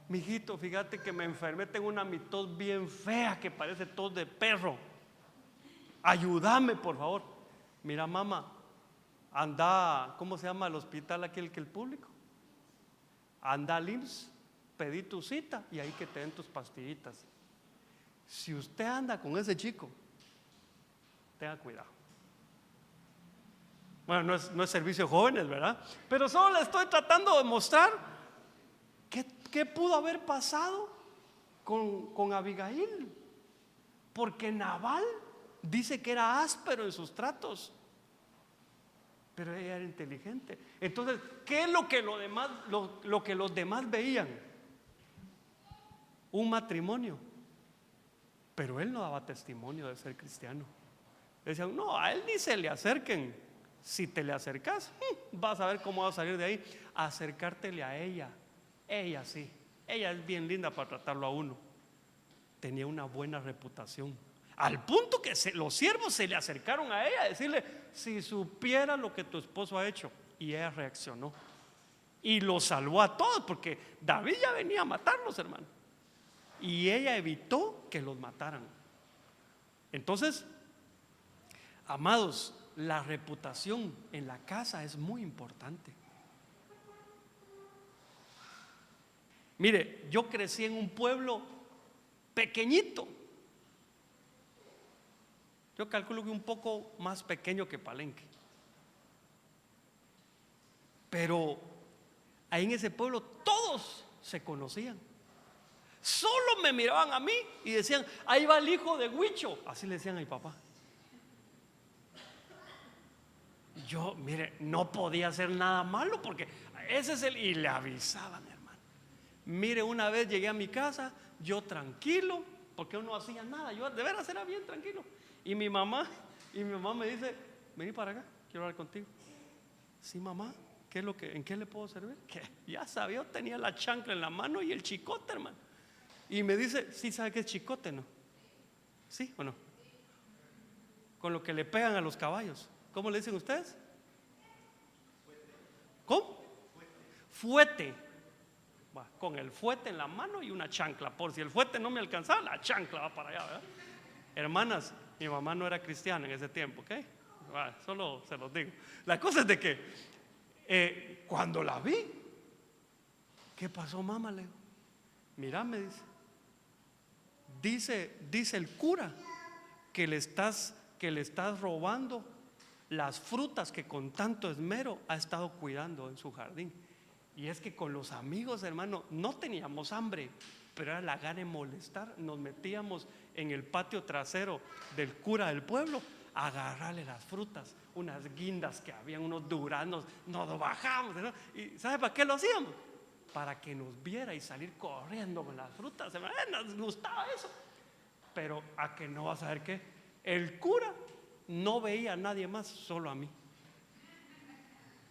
mijito, fíjate que me enfermé, tengo una mitos bien fea que parece tos de perro. Ayúdame, por favor. Mira, mamá, anda, ¿cómo se llama el hospital aquel que el público? Anda al IMSS, pedí tu cita y ahí que te den tus pastillitas. Si usted anda con ese chico, tenga cuidado. Bueno, no es servicio de jóvenes, ¿verdad? Pero solo le estoy tratando de mostrar qué pudo haber pasado con Abigail. Porque Nabal dice que era áspero en sus tratos, pero ella era inteligente. Entonces, ¿qué es lo que los demás veían? Un matrimonio. Pero él no daba testimonio de ser cristiano. Decían, no, a él ni se le acerquen. Si te le acercas, vas a ver cómo va a salir de ahí. Acercártele a ella. Ella sí, ella es bien linda para tratarlo a uno. Tenía una buena reputación, al punto que los siervos se le acercaron a ella a decirle: si supiera lo que tu esposo ha hecho. Y ella reaccionó y lo salvó a todos, porque David ya venía a matarlos, hermano, y ella evitó que los mataran. Entonces, amados, la reputación en la casa es muy importante. Mire, yo crecí en un pueblo pequeñito. Yo calculo que un poco más pequeño que Palenque. Pero ahí en ese pueblo todos se conocían. Solo me miraban a mí y decían: ahí va el hijo de Huicho. Así le decían a mi papá. Yo, mire, no podía hacer nada malo, porque ese es y le avisaban, hermano. Mire, una vez llegué a mi casa, yo tranquilo, porque uno no hacía nada, yo de veras era bien tranquilo. Y mi mamá me dice: vení para acá, quiero hablar contigo. Sí, mamá. ¿En qué le puedo servir? Que ya sabía, yo tenía la chancla en la mano y el chicote, hermano. Y me dice, ¿sí sabe qué es chicote, no? ¿Sí o no? Con lo que le pegan a los caballos. ¿Cómo le dicen ustedes? ¿Cómo? Fuete. Con el fuete en la mano y una chancla. Por si el fuete no me alcanzaba, la chancla va para allá, ¿verdad? Hermanas, mi mamá no era cristiana en ese tiempo, ¿ok? Solo se los digo. La cosa es de que cuando la vi, ¿qué pasó, mamá? Le digo, mira, me dice el cura que le estás robando las frutas que con tanto esmero ha estado cuidando en su jardín. Y es que con los amigos, hermano, no teníamos hambre, pero era la gana de molestar. Nos metíamos en el patio trasero del cura del pueblo a agarrarle las frutas, unas guindas que habían, unos duranos. Nos bajamos, ¿no? ¿Y sabe para qué lo hacíamos? Para que nos viera y salir corriendo con las frutas. Nos gustaba eso. Pero a que no vas a ver qué, el cura no veía a nadie más, solo a mí.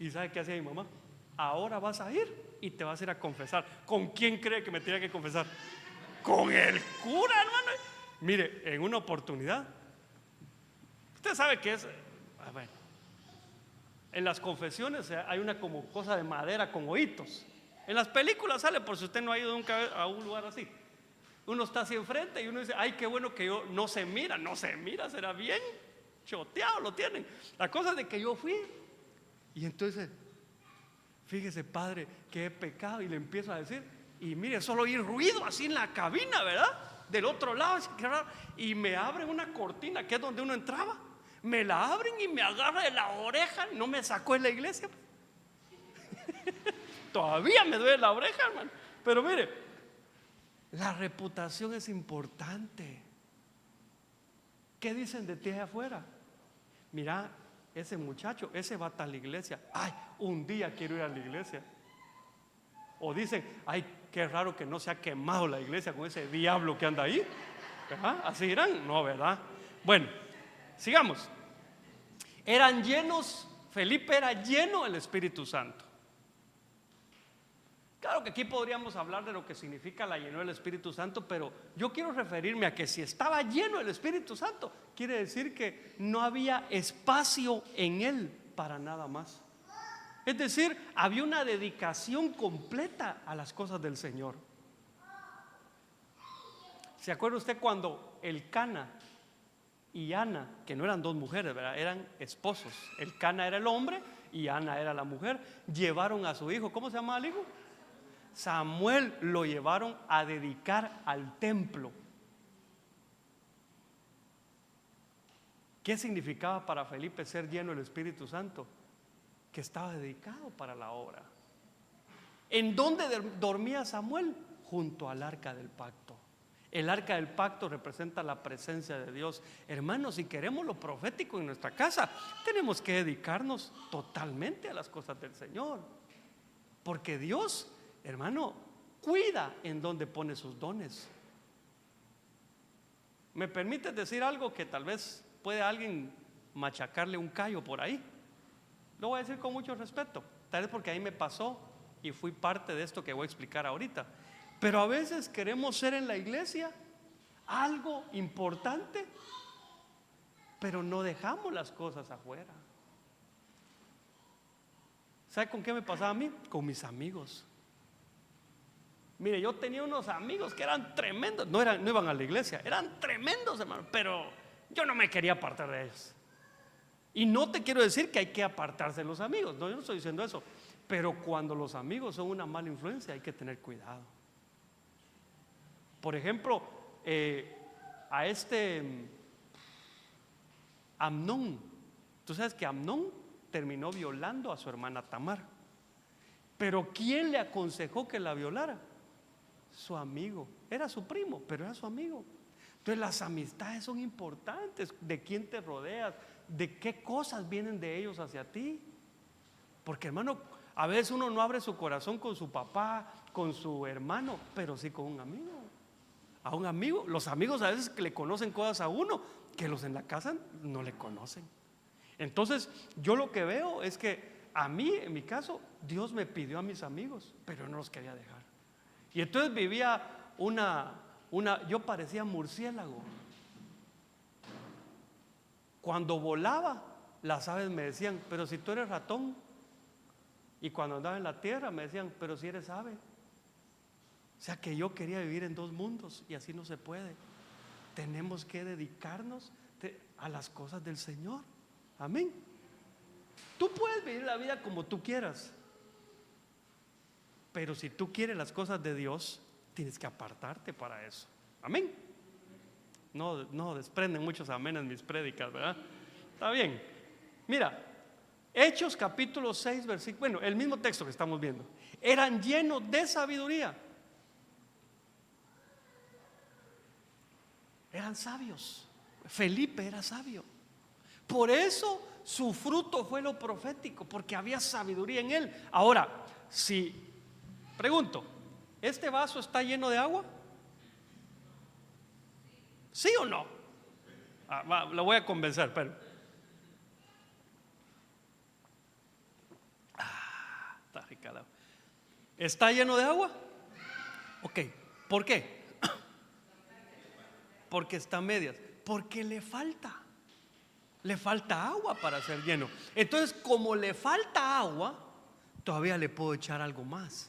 ¿Y sabe qué hacía mi mamá? Ahora vas a ir y te vas a ir a confesar. ¿Con quién cree que me tenía que confesar? Con el cura, hermano. Mire, en una oportunidad, usted sabe que es, bueno, en las confesiones hay una como cosa de madera con oídos. En las películas sale, por si usted no ha ido nunca a un lugar así. Uno está así enfrente y uno dice, ay, qué bueno que yo no se mira, será bien choteado, lo tienen. La cosa es de que yo fui y entonces, fíjese, padre, que he pecado, y le empiezo a decir, y mire, solo oí ruido así en la cabina, ¿verdad? Del otro lado, y me abren una cortina que es donde uno entraba, me la abren y me agarra de la oreja, no me sacó de la iglesia. Todavía me duele la oreja, hermano. Pero mire, la reputación es importante. ¿Qué dicen de ti allá afuera? Mira, ese muchacho, ese va a la iglesia. Ay, un día quiero ir a la iglesia. O dicen, ay, qué raro que no se ha quemado la iglesia con ese diablo que anda ahí. ¿Verdad? ¿Así irán? No, ¿verdad? Bueno, sigamos. Eran llenos, Felipe era lleno del Espíritu Santo. Claro que aquí podríamos hablar de lo que significa la llenura del Espíritu Santo, pero yo quiero referirme a que si estaba lleno del Espíritu Santo, quiere decir que no había espacio en él para nada más. Es decir, había una dedicación completa a las cosas del Señor. ¿Se acuerda usted cuando Elcana y Ana, que no eran dos mujeres, ¿verdad? Eran esposos? Elcana era el hombre y Ana era la mujer. Llevaron a su hijo, ¿cómo se llama el hijo? Samuel. Lo llevaron a dedicar al templo. ¿Qué significaba para Felipe ser lleno del Espíritu Santo? Que estaba dedicado para la obra. ¿En dónde dormía Samuel? Junto al arca del pacto. El arca del pacto representa la presencia de Dios. Hermanos, si queremos lo profético en nuestra casa, tenemos que dedicarnos totalmente a las cosas del Señor. Porque Dios, hermano, cuida en donde pone sus dones. ¿Me permite decir algo que tal vez puede alguien machacarle un callo por ahí? Lo voy a decir con mucho respeto, tal vez porque ahí me pasó y fui parte de esto que voy a explicar ahorita. Pero a veces queremos ser en la iglesia algo importante, pero no dejamos las cosas afuera. ¿Sabe con qué me pasaba a mí? Con mis amigos. Mire, yo tenía unos amigos que eran tremendos, no iban a la iglesia, eran tremendos, hermano, pero yo no me quería apartar de ellos. Y no te quiero decir que hay que apartarse de los amigos, no, yo no estoy diciendo eso, pero cuando los amigos son una mala influencia hay que tener cuidado. Por ejemplo, a Amnón, tú sabes que Amnón terminó violando a su hermana Tamar, pero ¿quién le aconsejó que la violara? Su amigo. Era su primo, pero era su amigo. Entonces las amistades son importantes. ¿De quién te rodeas? ¿De qué cosas vienen de ellos hacia ti? Porque, hermano, a veces uno no abre su corazón con su papá, con su hermano, pero sí con un amigo. A un amigo, los amigos a veces que le conocen cosas a uno que los en la casa no le conocen. Entonces yo lo que veo es que a mí, en mi caso, Dios me pidió a mis amigos, pero no los quería dejar. Y entonces vivía yo parecía murciélago. Cuando volaba, las aves me decían, pero si tú eres ratón. Y cuando andaba en la tierra me decían, pero si eres ave. O sea que yo quería vivir en dos mundos y así no se puede. Tenemos que dedicarnos a las cosas del Señor. Amén. Tú puedes vivir la vida como tú quieras, pero si tú quieres las cosas de Dios, tienes que apartarte para eso. Amén. No desprenden muchos amenes mis prédicas, ¿verdad? Está bien. Mira, Hechos capítulo 6 versículo, bueno, el mismo texto que estamos viendo. Eran llenos de sabiduría. Eran sabios. Felipe era sabio. Por eso su fruto fue lo profético, porque había sabiduría en él. Ahora, si pregunto, ¿este vaso está lleno de agua? ¿Sí o no? Lo voy a convencer, pero está rica el agua. ¿Está lleno de agua? Ok, ¿por qué? Porque está a medias. Porque le falta agua para ser lleno. Entonces, como le falta agua, todavía le puedo echar algo más.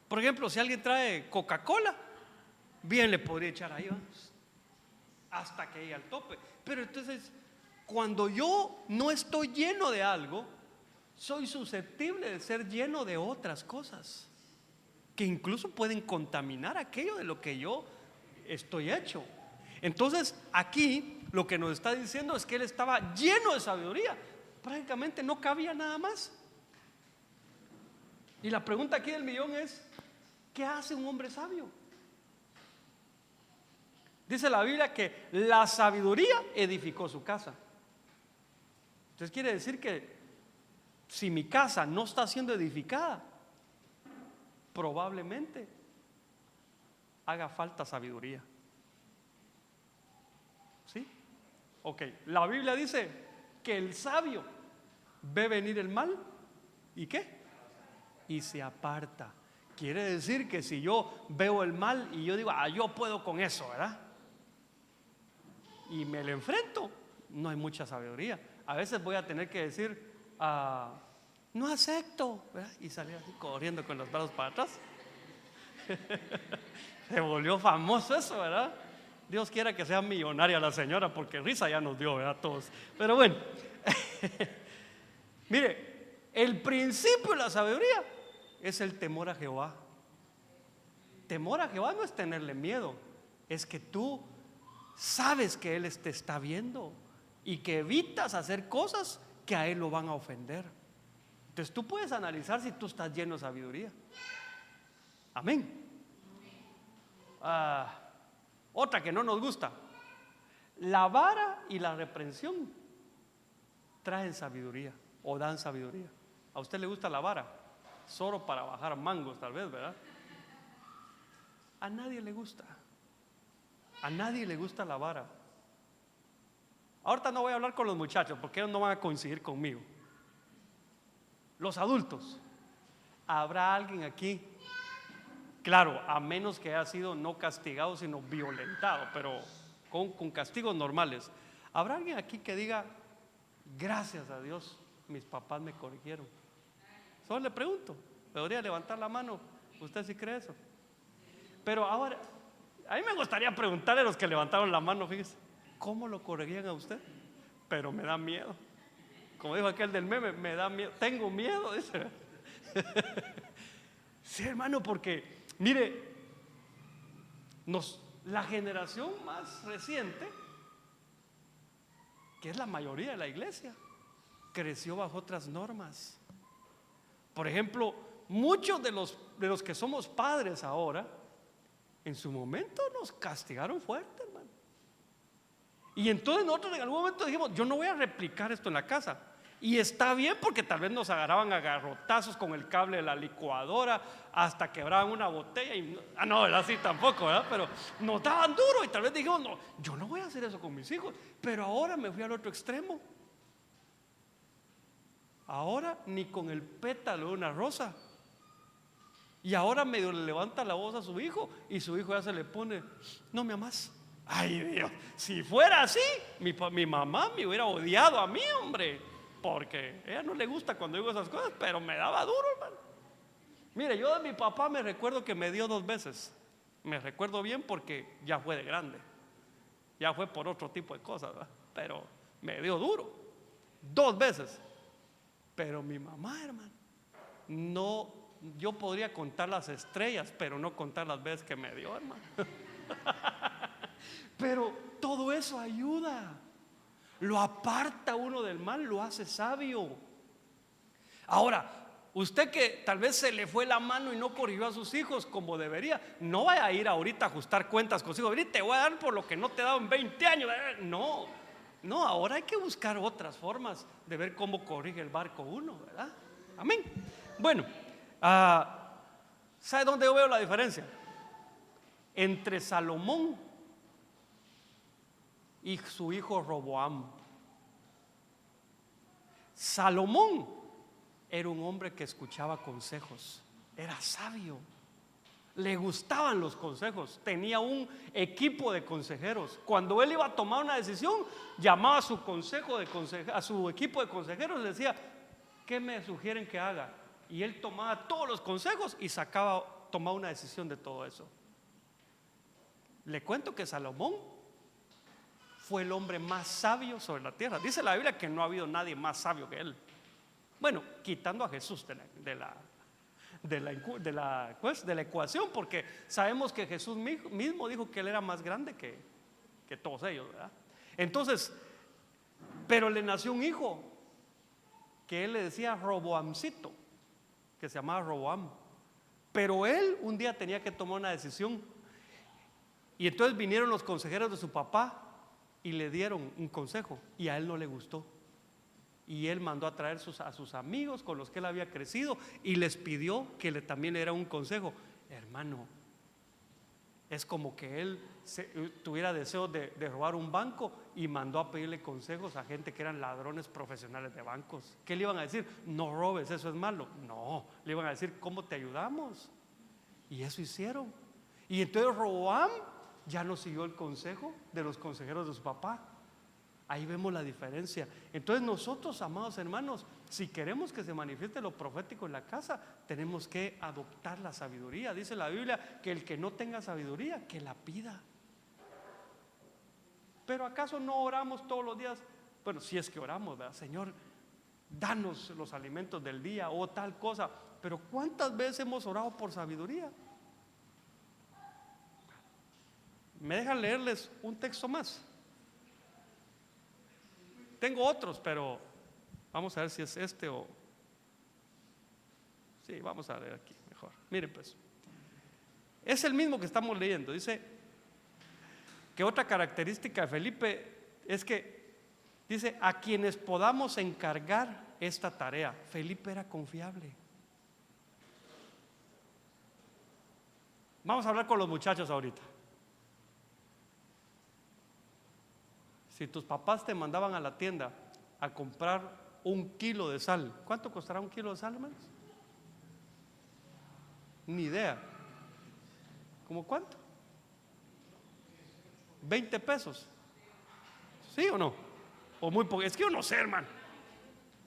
Por ejemplo, si alguien trae Coca-Cola, bien le podría echar ahí, vamos, hasta que llegue al tope. Pero entonces, cuando yo no estoy lleno de algo, soy susceptible de ser lleno de otras cosas que incluso pueden contaminar aquello de lo que yo estoy hecho. Entonces, aquí lo que nos está diciendo es que él estaba lleno de sabiduría. Prácticamente no cabía nada más. Y la pregunta aquí del millón es: ¿qué hace un hombre sabio? Dice la Biblia que la sabiduría edificó su casa. Entonces quiere decir que si mi casa no está siendo edificada, probablemente haga falta sabiduría. ¿Sí? Ok, la Biblia dice que el sabio ve venir el mal ¿y qué? Y se aparta. Quiere decir que si yo veo el mal y yo digo, yo puedo con eso, ¿verdad? Y me lo enfrento, no hay mucha sabiduría. A veces voy a tener que decir, no acepto, ¿verdad? Y salir así corriendo con los brazos para atrás. Se volvió famoso eso, ¿verdad? Dios quiera que sea millonaria la señora, porque risa ya nos dio, ¿verdad? Todos. Pero bueno, mire, el principio de la sabiduría es el temor a Jehová. Temor a Jehová no es tenerle miedo, es que tú sabes que Él te está viendo y que evitas hacer cosas que a Él lo van a ofender. Entonces tú puedes analizar si tú estás lleno de sabiduría. Amén. Otra que no nos gusta: la vara y la reprensión traen sabiduría o dan sabiduría. ¿A usted le gusta la vara? Solo para bajar mangos tal vez, ¿verdad? A nadie le gusta. A nadie le gusta la vara. Ahorita no voy a hablar con los muchachos porque ellos no van a coincidir conmigo. Los adultos, ¿habrá alguien aquí? Claro, a menos que haya sido no castigado sino violentado, pero con castigos normales. ¿Habrá alguien aquí que diga, gracias a Dios mis papás me corrigieron? Solo le pregunto, ¿podría levantar la mano? ¿Usted sí cree eso? Pero ahora, a mí me gustaría preguntarle a los que levantaron la mano, fíjese, ¿cómo lo corregían a usted? Pero me da miedo. Como dijo aquel del meme, me da miedo, tengo miedo, dice. Sí, hermano, porque mire, la generación más reciente, que es la mayoría de la iglesia, creció bajo otras normas. Por ejemplo, muchos de los que somos padres ahora, en su momento nos castigaron fuerte, hermano. Y entonces nosotros en algún momento dijimos, yo no voy a replicar esto en la casa. Y está bien, porque tal vez nos agarraban a garrotazos con el cable de la licuadora hasta quebraban una botella y no, ¿verdad? Así tampoco, ¿verdad? Pero nos daban duro y tal vez dijimos, no, yo no voy a hacer eso con mis hijos. Pero ahora me fui al otro extremo. Ahora ni con el pétalo de una rosa. Y ahora medio le levanta la voz a su hijo y su hijo ya se le pone, no me amas. Ay Dios, si fuera así, mi mamá me hubiera odiado a mí, hombre, porque a ella no le gusta cuando digo esas cosas, pero me daba duro, hermano. Mire, yo de mi papá me recuerdo que me dio 2 veces. Me recuerdo bien porque ya fue de grande, ya fue por otro tipo de cosas, ¿verdad? Pero me dio duro 2 veces. Pero mi mamá, hermano, no, yo podría contar las estrellas, pero no contar las veces que me dio, hermano. Pero todo eso ayuda, lo aparta uno del mal, lo hace sabio. Ahora, usted que tal vez se le fue la mano y no corrigió a sus hijos como debería, no vaya a ir ahorita a ajustar cuentas con sus hijos. Ahorita te voy a dar por lo que no te he dado en 20 años. No, no, ahora hay que buscar otras formas de ver cómo corrige el barco uno, ¿verdad? Amén. Bueno, ¿sabe dónde yo veo la diferencia? Entre Salomón y su hijo Roboam. Salomón era un hombre que escuchaba consejos, era sabio, le gustaban los consejos, tenía un equipo de consejeros. Cuando él iba a tomar una decisión, llamaba a su a su equipo de consejeros y le decía, ¿qué me sugieren que haga? Y él tomaba todos los consejos y tomaba una decisión de todo eso. Le cuento que Salomón fue el hombre más sabio sobre la tierra. Dice la Biblia que no ha habido nadie más sabio que él. Bueno, quitando a Jesús de la ecuación, porque sabemos que Jesús mismo dijo que él era más grande que todos ellos, ¿verdad? Entonces, pero le nació un hijo que él le decía Roboamcito, que se llamaba Roboam. Pero él un día tenía que tomar una decisión. Y entonces vinieron los consejeros de su papá y le dieron un consejo y a él no le gustó. Y él mandó a traer a sus amigos con los que él había crecido y les pidió que también le diera un consejo. Hermano, es como que él tuviera deseo de robar un banco y mandó a pedirle consejos a gente que eran ladrones profesionales de bancos. ¿Qué le iban a decir? No robes, eso es malo. No, le iban a decir, ¿cómo te ayudamos? Y eso hicieron. Y entonces Roboam ya no siguió el consejo de los consejeros de su papá. Ahí vemos la diferencia. Entonces nosotros, amados hermanos, si queremos que se manifieste lo profético en la casa, tenemos que adoptar la sabiduría. Dice la Biblia que el que no tenga sabiduría, que la pida. Pero ¿acaso no oramos todos los días? Bueno, si es que oramos, ¿verdad? Señor, danos los alimentos del día o tal cosa. Pero ¿cuántas veces hemos orado por sabiduría? ¿Me dejan leerles un texto más? Tengo otros, pero vamos a ver si es este o... Sí, vamos a leer aquí mejor. Miren pues, es el mismo que estamos leyendo. Dice que otra característica de Felipe es que dice, a quienes podamos encargar esta tarea. Felipe era confiable. Vamos a hablar con los muchachos ahorita. Si tus papás te mandaban a la tienda a comprar 1 kilo de sal, ¿cuánto costará 1 kilo de sal, hermanos? Ni idea. ¿Cómo cuánto? 20 pesos. ¿Sí o no? O muy poco. Es que yo no sé, hermano.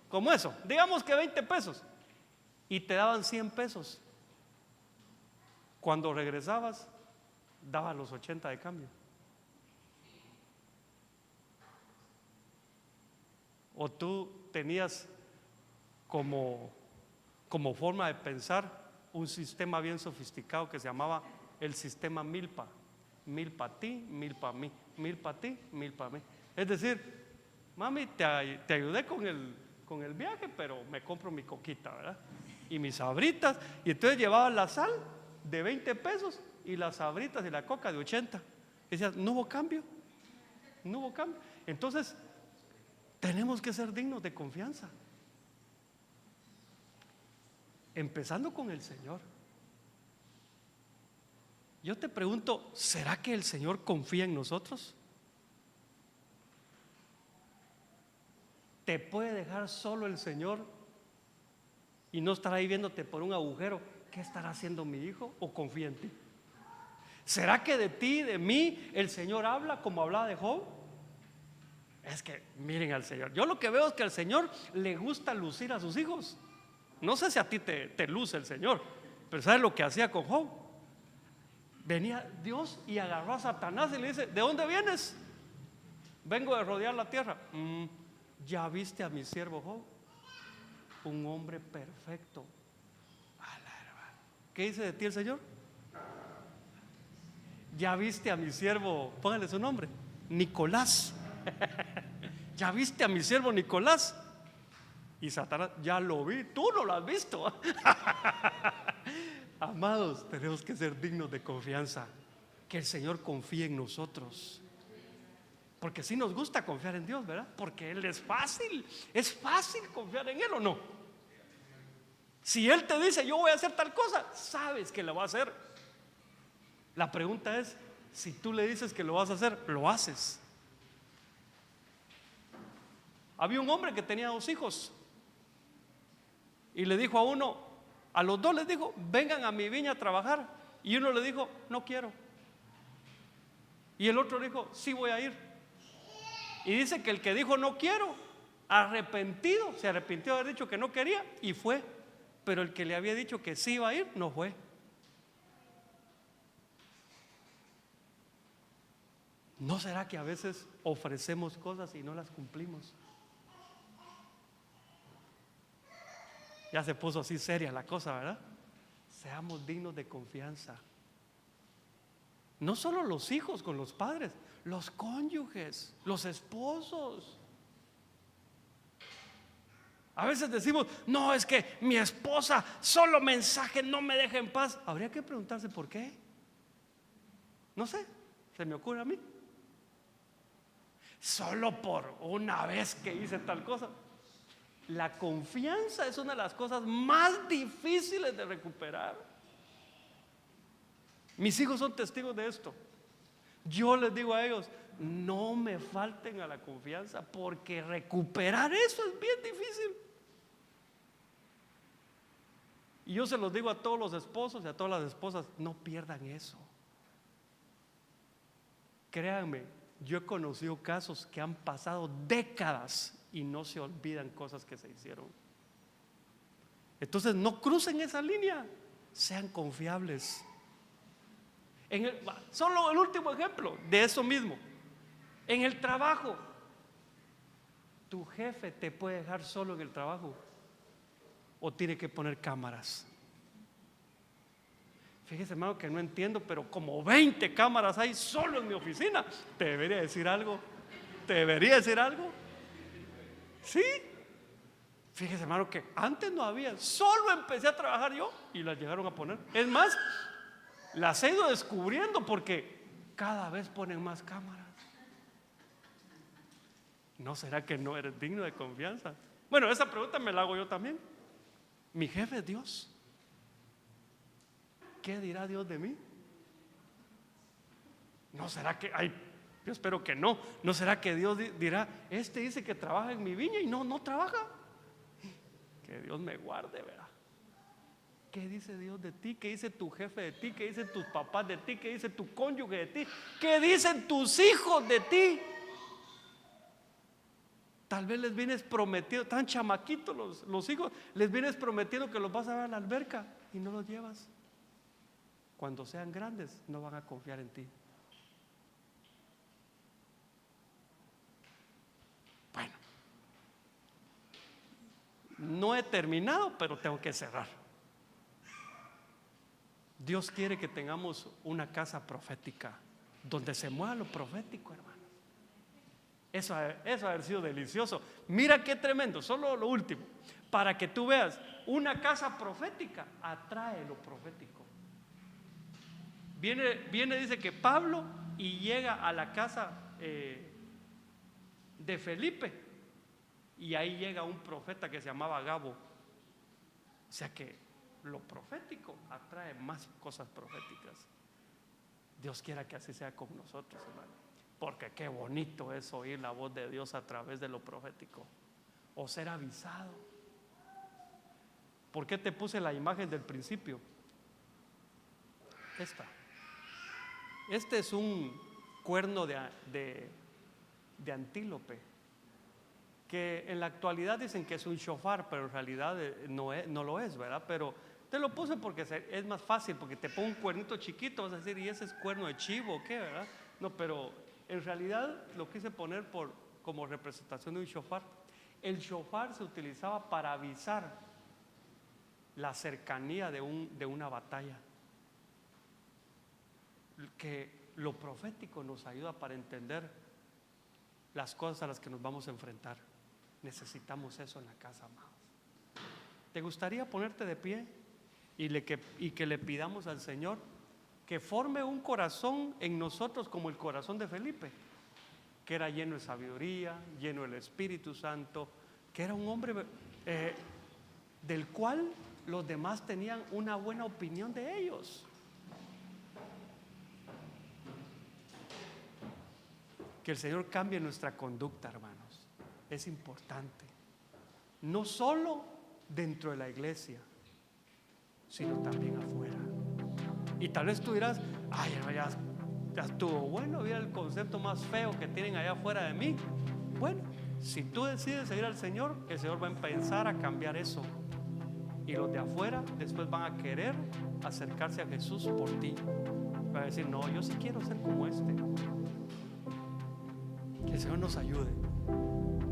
¿Cómo eso? Digamos que 20 pesos. Y te daban 100 pesos. Cuando regresabas, daba los 80 de cambio. O tú tenías como forma de pensar un sistema bien sofisticado que se llamaba el sistema milpa. 1000 para ti, 1000 para mí, 1000 para ti, 1000 para mí. Es decir, mami, te ayudé con el viaje, pero me compro mi coquita, ¿verdad? Y mis sabritas. Y entonces llevaba la sal de 20 pesos y las sabritas y la coca de 80. Y decías, no hubo cambio. No hubo cambio. Entonces, tenemos que ser dignos de confianza. Empezando con el Señor. Yo te pregunto, ¿será que el Señor confía en nosotros? ¿Te puede dejar solo el Señor y no estará ahí viéndote por un agujero. ¿Qué estará haciendo mi hijo? ¿O confía en ti? ¿Será que de ti, de mí, el Señor habla como hablaba de Job? Es que miren al Señor. Yo lo que veo es que al Señor le gusta lucir a sus hijos. No sé si a ti te luce el Señor, pero ¿sabes lo que hacía con Job? Venía Dios y agarró a Satanás y le dice: ¿de dónde vienes? Vengo de rodear la tierra. ¿Ya viste a mi siervo Job? Un hombre perfecto. ¿Qué dice de ti el Señor? ¿Ya viste a mi siervo? Póngale su nombre, Nicolás. ¿Ya viste a mi siervo Nicolás? Y Satanás: ya lo vi, tú no lo has visto. Amados, tenemos que ser dignos de confianza. Que el Señor confíe en nosotros. Porque sí nos gusta confiar en Dios, ¿verdad? Porque Él es fácil confiar en Él, ¿o no? Si Él te dice: yo voy a hacer tal cosa, sabes que lo va a hacer. La pregunta es: si tú le dices que lo vas a hacer, lo haces. Había un hombre que tenía 2 hijos y le dijo a uno, a los 2 les dijo: vengan a mi viña a trabajar. Y uno le dijo: no quiero. Y el otro dijo: sí, voy a ir. Y dice que el que dijo no quiero, arrepentido, se arrepintió de haber dicho que no quería y fue. Pero el que le había dicho que sí iba a ir, no fue. ¿No será que a veces ofrecemos cosas y no las cumplimos? Ya se puso así seria la cosa, ¿verdad? Seamos dignos de confianza. No solo los hijos con los padres, los cónyuges, los esposos. A veces decimos: no, es que mi esposa solo mensaje no me deja en paz. Habría que preguntarse por qué. No sé, se me ocurre a mí. Solo por una vez que hice tal cosa. La confianza es una de las cosas más difíciles de recuperar. Mis hijos son testigos de esto. Yo les digo a ellos: no me falten a la confianza, porque recuperar eso es bien difícil. Y yo se los digo a todos los esposos y a todas las esposas: no pierdan eso. Créanme, yo he conocido casos que han pasado décadas y no se olvidan cosas que se hicieron. Entonces no crucen esa línea, sean confiables. Solo el último ejemplo de eso mismo. En el trabajo, tu jefe te puede dejar solo en el trabajo o tiene que poner cámaras. Fíjese, hermano, que no entiendo, pero como 20 cámaras hay solo en mi oficina. ¿Te debería decir algo? ¿Te debería decir algo? Sí. Fíjese, hermano, que antes no había. Solo empecé a trabajar yo y las llegaron a poner. Es más, las he ido descubriendo porque cada vez ponen más cámaras. ¿No será que no eres digno de confianza? Bueno, esa pregunta me la hago yo también. Mi jefe es Dios. ¿Qué dirá Dios de mí? ¿No será que, yo espero que no, ¿no será que Dios dirá: este dice que trabaja en mi viña y no trabaja? Que Dios me guarde, ¿verdad? ¿Qué dice Dios de ti? ¿Qué dice tu jefe de ti? ¿Qué dicen tus papás de ti? ¿Qué dice tu cónyuge de ti? ¿Qué dicen tus hijos de ti? Tal vez les vienes prometido, tan chamaquitos los hijos, les vienes prometiendo que los vas a ver a la alberca y no los llevas. Cuando sean grandes no van a confiar en ti. Bueno, no he terminado, pero tengo que cerrar. Dios quiere que tengamos una casa profética donde se mueva lo profético, hermano. Eso ha de haber sido delicioso. Mira qué tremendo, solo lo último, para que tú veas, una casa profética atrae lo profético. Viene, dice que Pablo, y llega a la casa de Felipe, y ahí llega un profeta que se llamaba Gabo. O sea que lo profético atrae más cosas proféticas. Dios quiera que así sea con nosotros, hermano, porque qué bonito es oír la voz de Dios a través de lo profético, o ser avisado. ¿Por qué te puse la imagen del principio? Este es un cuerno de antílope, que en la actualidad dicen que es un shofar, pero en realidad no lo es, ¿verdad? Pero te lo puse porque es más fácil, porque te pongo un cuernito chiquito, vas a decir, ¿y ese es cuerno de chivo o qué, verdad? No, pero en realidad lo quise poner como representación de un shofar. El shofar se utilizaba para avisar la cercanía de una batalla. Que lo profético nos ayuda para entender las cosas a las que nos vamos a enfrentar. Necesitamos eso en la casa, amados. ¿Te gustaría ponerte de pie y que le pidamos al Señor que forme un corazón en nosotros como el corazón de Felipe, que era lleno de sabiduría, lleno del Espíritu Santo, que era un hombre del cual los demás tenían una buena opinión de ellos? Que el Señor cambie nuestra conducta, hermanos. Es importante. No solo dentro de la iglesia, sino también afuera. Y tal vez tú dirás, ay, ya estuvo bueno, mira el concepto más feo que tienen allá afuera de mí. Bueno, si tú decides seguir al Señor, el Señor va a empezar a cambiar eso. Y los de afuera después van a querer acercarse a Jesús por ti. Van a decir, no, yo sí quiero ser como este. Que el Señor nos ayude.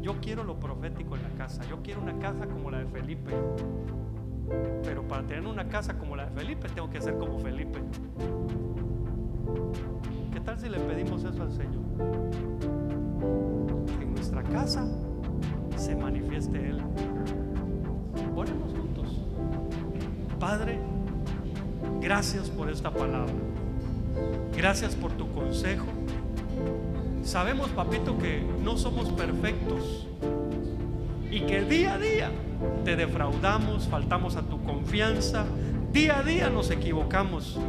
Yo quiero lo profético en la casa. Yo quiero una casa como la de Felipe. Pero para tener una casa como la de Felipe tengo que ser como Felipe. ¿Qué tal si le pedimos eso al Señor? Que en nuestra casa se manifieste Él. Oremos juntos. Padre, gracias por esta palabra. Gracias por tu consejo. Sabemos, papito, que no somos perfectos y que día a día te defraudamos, faltamos a tu confianza, día a día nos equivocamos,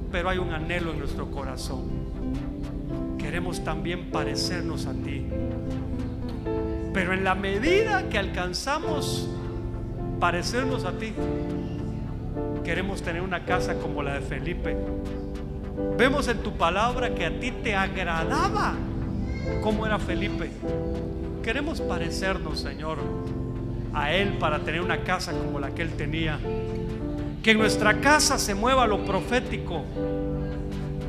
pero hay un anhelo en nuestro corazón. Queremos también parecernos a ti, pero en la medida que alcanzamos parecernos a ti, queremos tener una casa como la de Felipe. Vemos en tu palabra que a ti te agradaba como era Felipe. Queremos parecernos, Señor, a Él para tener una casa como la que Él tenía. Que en nuestra casa se mueva lo profético,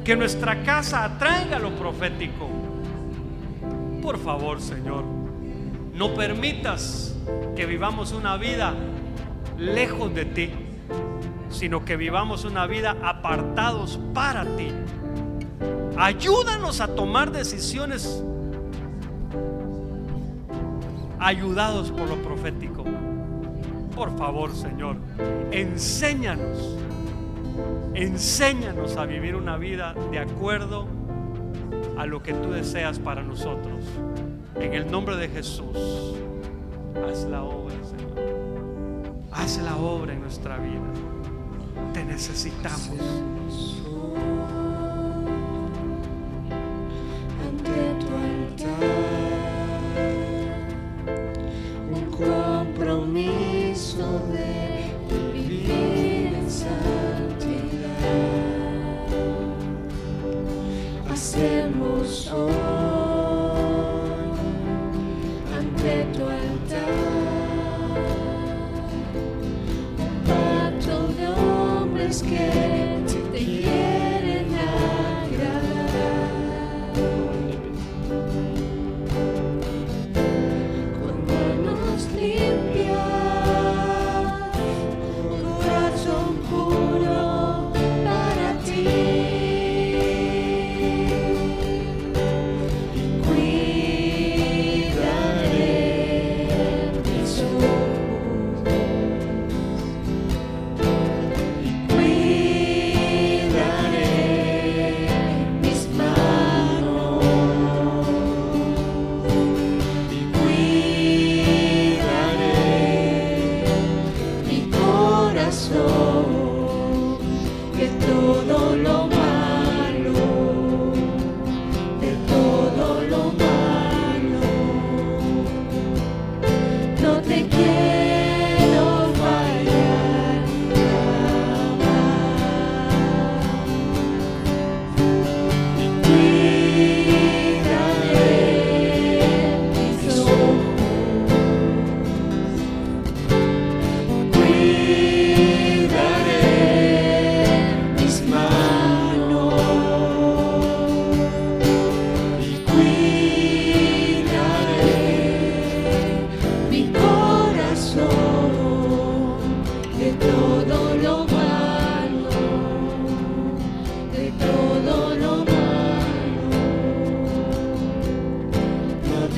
que nuestra casa atraiga lo profético. Por favor, Señor, no permitas que vivamos una vida lejos de ti, sino que vivamos una vida apartados para ti. Ayúdanos a tomar decisiones ayudados por lo profético. Por favor, Señor, enséñanos a vivir una vida de acuerdo a lo que tú deseas para nosotros. En el nombre de Jesús, haz la obra, Señor. Haz la obra en nuestra vida. Te necesitamos. Ante tu altar, un compromiso de vivir en santidad. Hacemos hoy ante tu altar un pacto de hombres que te quieren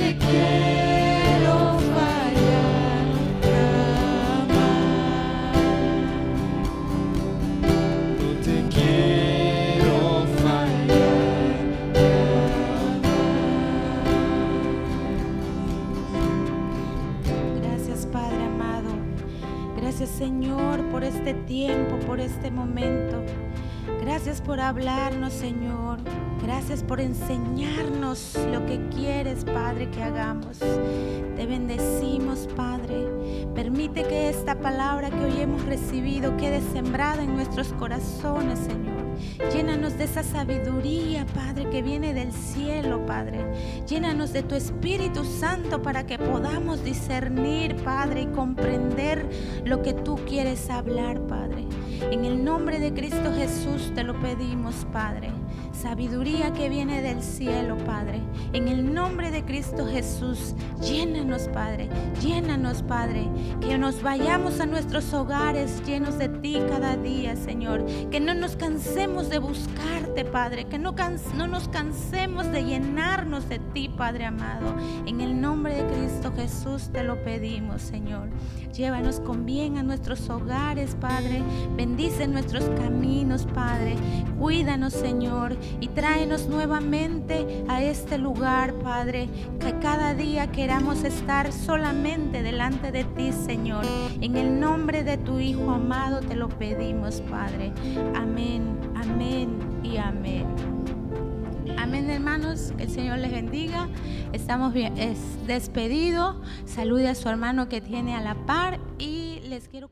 te quiero fallar jamás. No te quiero fallar jamás. Gracias, Padre amado. Gracias, Señor, por este tiempo, por este momento. Gracias por hablarnos, Señor. Gracias por enseñarnos lo que quieres, Padre, que hagamos. Te bendecimos, Padre. Permite que esta palabra que hoy hemos recibido quede sembrada en nuestros corazones, Señor. Llénanos de esa sabiduría, Padre, que viene del cielo, Padre. Llénanos de tu Espíritu Santo para que podamos discernir, Padre, y comprender lo que tú quieres hablar, Padre. En el nombre de Cristo Jesús te lo pedimos, Padre. Sabiduría que viene del cielo, Padre. En el nombre de Cristo Jesús, llénanos, Padre. Llénanos, Padre. Que nos vayamos a nuestros hogares llenos de ti cada día, Señor. Que no nos cansemos de buscarte, Padre. Que no nos cansemos de llenarnos de ti, Padre amado. En el nombre de Cristo Jesús te lo pedimos, Señor. Llévanos con bien a nuestros hogares, Padre. Bendice nuestros caminos, Padre. Cuídanos, Señor, y tráenos nuevamente a este lugar, Padre. Que cada día queramos estar solamente delante de ti, Señor. En el nombre de tu Hijo amado te lo pedimos, Padre. Amén, amén y amén. Amén, hermanos, que el Señor les bendiga. Estamos bien, es despedido. Salude a su hermano que tiene a la par y les quiero